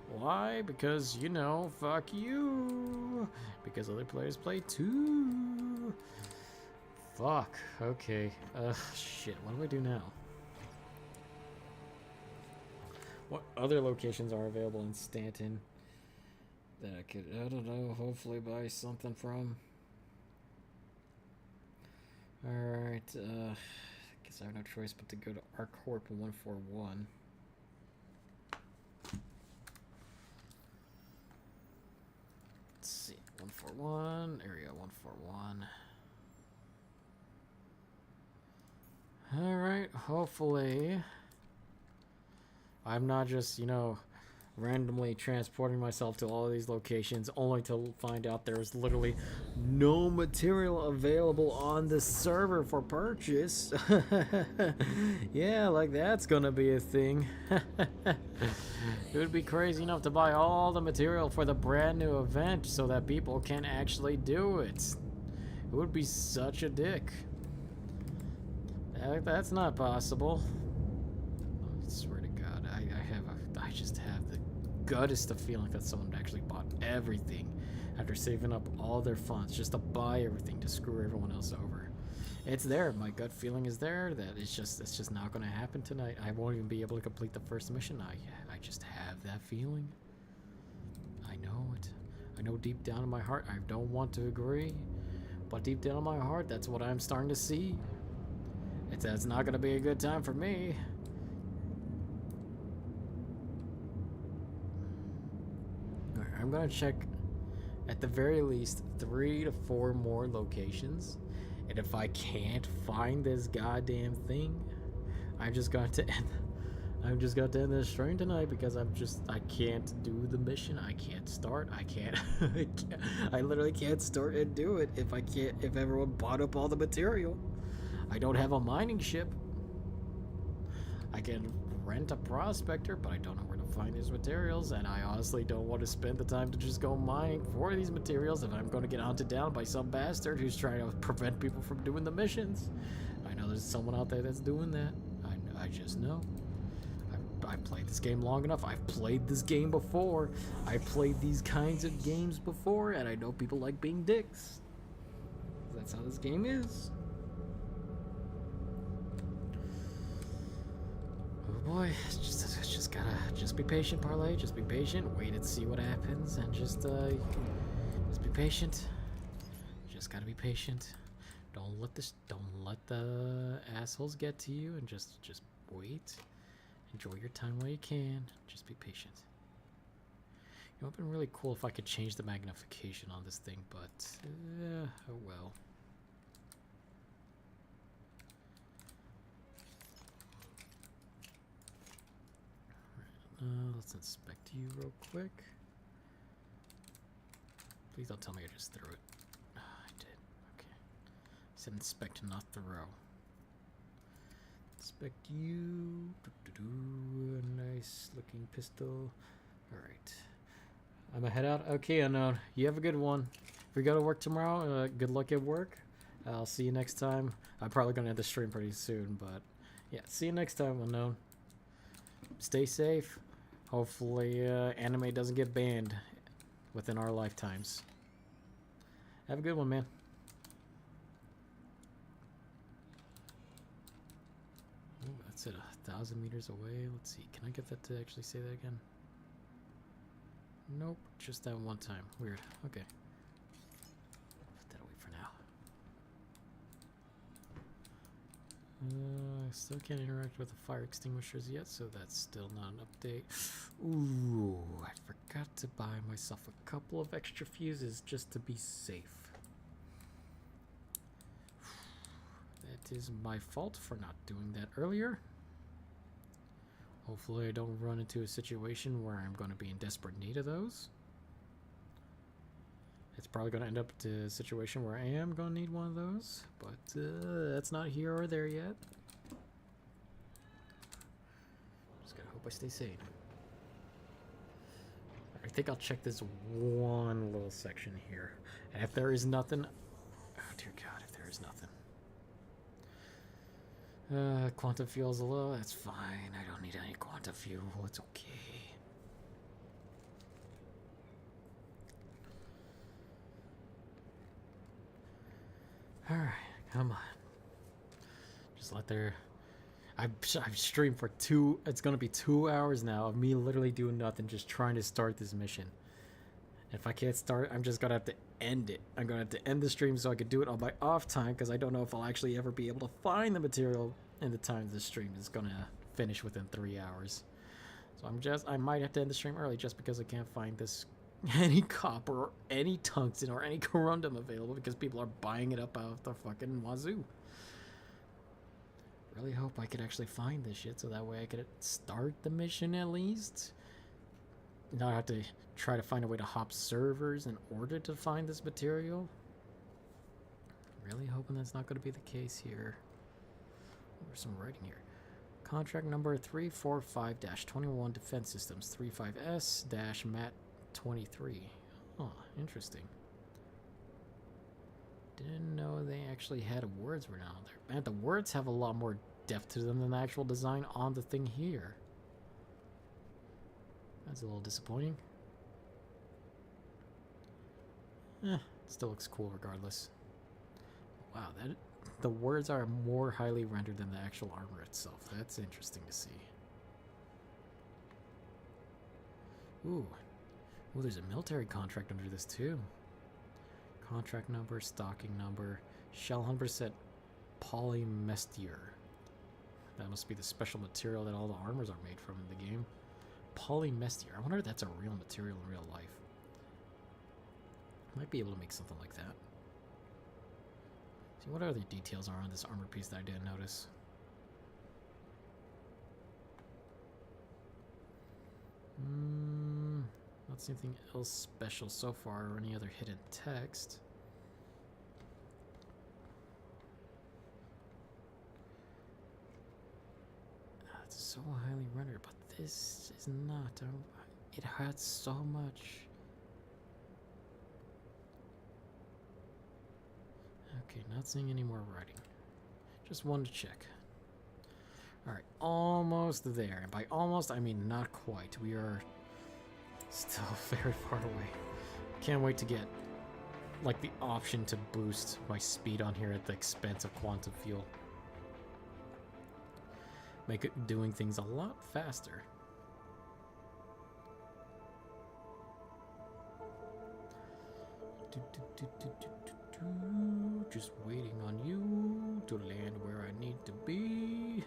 Why? Because, you know, fuck you. Because other players play too. Fuck. Okay. Shit. What do I do now? What other locations are available in Stanton that I could, I don't know, hopefully buy something from? Alright, guess I have no choice but to go to ArcCorp 141. Let's see, 141, area 141. Alright, hopefully I'm not just, you know, randomly transporting myself to all of these locations only to find out there's literally no material available on the server for purchase. Yeah, like that's gonna be a thing. It would be crazy enough to buy all the material for the brand new event so that people can actually do it. It would be such a dick. That's not possible. I swear to God, I just have the guttest of feeling that someone actually bought everything after saving up all their funds just to buy everything to screw everyone else over. It's there. My gut feeling is there that it's just not going to happen tonight. I won't even be able to complete the first mission. I just have that feeling. I know it. I know deep down in my heart. I don't want to agree, but deep down in my heart, that's what I'm starting to see. It's not going to be a good time for me. I'm gonna check at the very least 3 to 4 more locations, and if I can't find this goddamn thing, I just got to end this stream tonight because I can't do the mission. I can't start. I literally can't start and do it if everyone bought up all the material. I don't have a mining ship. I can rent a prospector, but I don't know where to find these materials, and I honestly don't want to spend the time to just go mining for these materials if I'm going to get hunted down by some bastard who's trying to prevent people from doing the missions. I know there's someone out there that's doing that. I just know. I've played this game long enough. I've played this game before. I played these kinds of games before, and I know people like being dicks. That's how this game is. Oh boy, just gotta be patient, Parlay. Just be patient. Wait and see what happens, and just be patient. just gotta be patient. Don't let the assholes get to you, and just wait. Enjoy your time while you can. Just be patient. You know, it'd been really cool if I could change the magnification on this thing, but oh well. Let's inspect you real quick. Please don't tell me I just threw it. Oh, I did. Okay. I said inspect, not throw. Inspect you. A nice looking pistol. Alright. I'm gonna head out. Okay, Unknown. You have a good one. If we go to work tomorrow, good luck at work. I'll see you next time. I'm probably gonna end the stream pretty soon, but yeah, see you next time, Unknown. Stay safe. Hopefully, anime doesn't get banned within our lifetimes. Have a good one, man. Oh, that's at 1,000 meters away. Let's see. Can I get that to actually say that again? Nope. Just that one time. Weird. Okay. Put that away for now. I still can't interact with the fire extinguishers yet, so that's still not an update. Ooh, I forgot to buy myself a couple of extra fuses just to be safe. That is my fault for not doing that earlier. Hopefully I don't run into a situation where I'm going to be in desperate need of those. It's probably going to end up to a situation where I am going to need one of those, but that's not here or there yet. Just gotta hope I stay sane. I think I'll check this one little section here. And if there is nothing... Oh dear God, if there is nothing. Quantum fuel's low, that's fine. I don't need any quantum fuel, it's okay. Alright, come on. Just let there... I've streamed for it's gonna be 2 hours now of me literally doing nothing, just trying to start this mission. If I can't start, I'm just gonna have to end it. I'm gonna have to end the stream so I could do it on my off time, because I don't know if I'll actually ever be able to find the material in the time the stream is gonna finish within 3 hours. So I might have to end the stream early just because I can't find this any copper or any tungsten or any corundum available because people are buying it up out of the fucking wazoo. Really hope I could actually find this shit so that way I could start the mission at least. Not have to try to find a way to hop servers in order to find this material. Really hoping that's not going to be the case here. There's some writing here. Contract number 345-21 Defense Systems 35S-MAT23. Oh, interesting. Didn't know they actually had words written on there. Man, the words have a lot more depth to them than the actual design on the thing here. That's a little disappointing. Still looks cool regardless. Wow, the words are more highly rendered than the actual armor itself. That's interesting to see. Ooh, there's a military contract under this too. Contract number, stocking number, shell 100% polymestier. That must be the special material that all the armors are made from in the game. Polymestier. I wonder if that's a real material in real life. Might be able to make something like that. See what other details are on this armor piece that I didn't notice. Not see anything else special so far or any other hidden text. It's so highly rendered, but this is not. It had so much. Okay, not seeing any more writing. Just wanted to check. Alright, almost there. And by almost, I mean not quite. We are still very far away. Can't wait to get, like, the option to boost my speed on here at the expense of quantum fuel. Make it doing things a lot faster. Just waiting on you to land where I need to be.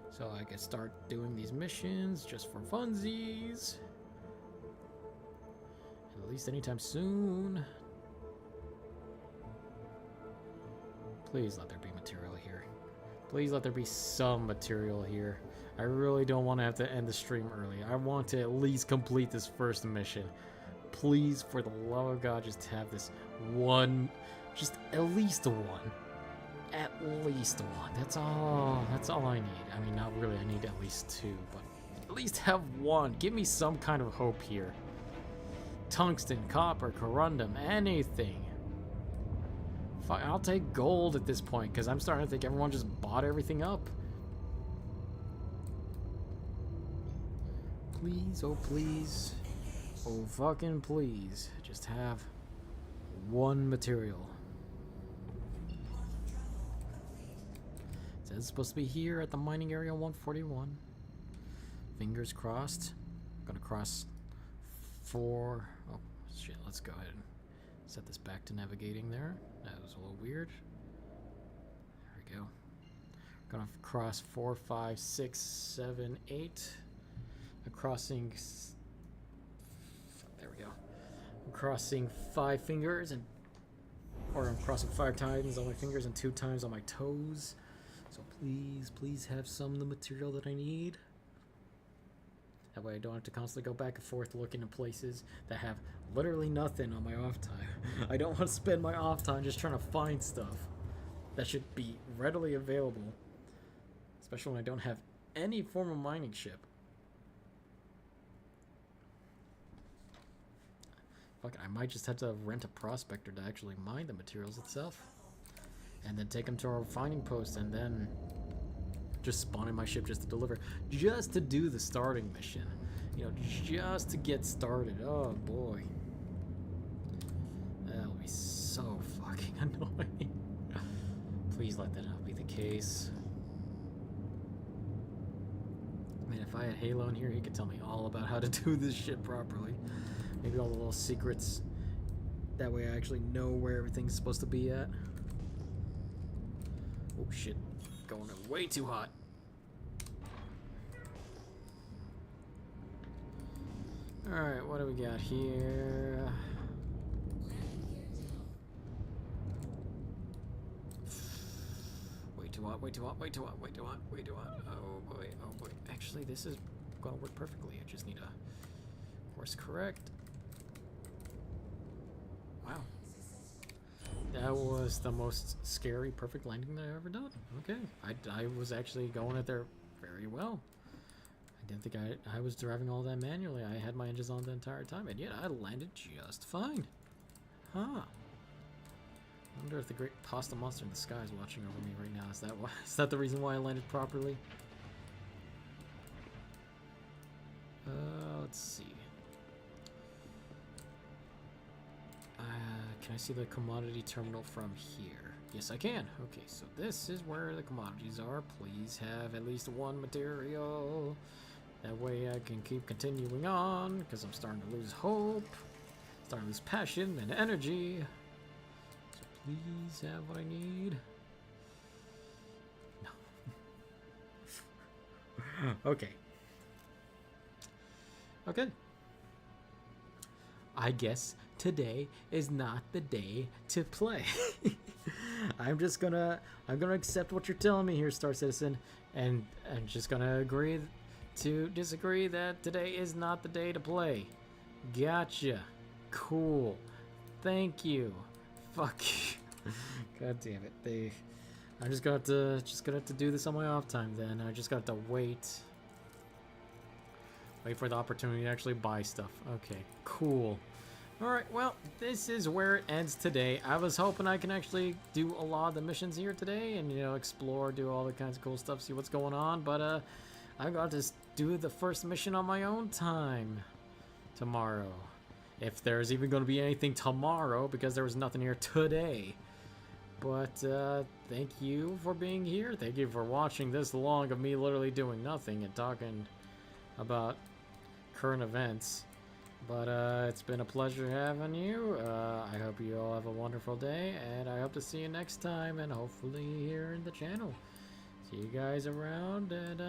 So I can start doing these missions just for funsies. At least anytime soon. Please let there be material here. Please let there be some material here. I really don't want to have to end the stream early. I want to at least complete this first mission. Please, for the love of God, just have this one, just at least one. At least one. That's all I need. I mean, not really, I need at least two, but at least have one. Give me some kind of hope here. Tungsten, copper, corundum, anything. Fine, I'll take gold at this point, because I'm starting to think everyone just bought everything up. Please, oh please. Oh fucking please. Just have one material. It says it's supposed to be here at the mining area 141. Fingers crossed. I'm gonna cross 4. Oh shit, let's go ahead and set this back to navigating there. That was a little weird. There we go. Gonna cross 4, 5, 6, 7, 8. I'm crossing. There we go. I'm crossing 5 fingers or I'm crossing 5 times on my fingers and 2 times on my toes. So please, please have some of the material that I need. That way I don't have to constantly go back and forth looking at places that have literally nothing on my off time. I don't want to spend my off time just trying to find stuff that should be readily available. Especially when I don't have any form of mining ship. Fuck it, I might just have to rent a prospector to actually mine the materials itself. And then take them to our refining post and then just spawn in my ship just to deliver. Just to do the starting mission. You know, just to get started. Oh boy. That'll be so fucking annoying. Please let that not be the case. Man, if I had Halo in here, he could tell me all about how to do this shit properly. Maybe all the little secrets. That way I actually know where everything's supposed to be at. Oh shit. Going way too hot. Alright, what do we got here? Way too hot, way too hot, way too hot, way too hot, way too hot. Oh boy, oh boy. Actually, this is gonna work perfectly. I just need a course correct. Wow. That was the most scary perfect landing that I've ever done. Okay. I was actually going it there very well. I didn't think I was driving all that manually. I had my engines on the entire time, and yet I landed just fine. Huh. I wonder if the great pasta monster in the sky is watching over me right now. Is that why? Is that the reason why I landed properly? Let's see. Can I see the commodity terminal from here? Yes, I can. Okay, so this is where the commodities are. Please have at least one material. That way I can keep continuing on, because I'm starting to lose hope. Starting to lose passion and energy. So please have what I need. No. Okay. Okay. I guess today is not the day to play. I'm gonna accept what you're telling me here, Star Citizen, and I'm just gonna agree to disagree that today is not the day to play. Gotcha. Cool. Thank you. Fuck you. God damn it. I'm just gonna have to do this on my off time then. I just got to wait for the opportunity to actually buy stuff. Okay, cool. Alright, well, this is where it ends today. I was hoping I can actually do a lot of the missions here today and, you know, explore, do all the kinds of cool stuff, see what's going on, but, I got to do the first mission on my own time tomorrow. If there's even going to be anything tomorrow, because there was nothing here today. But, thank you for being here. Thank you for watching this long of me literally doing nothing and talking about current events. But it's been a pleasure having you. I hope you all have a wonderful day, and I hope to see you next time, and hopefully here in the channel. See you guys around, and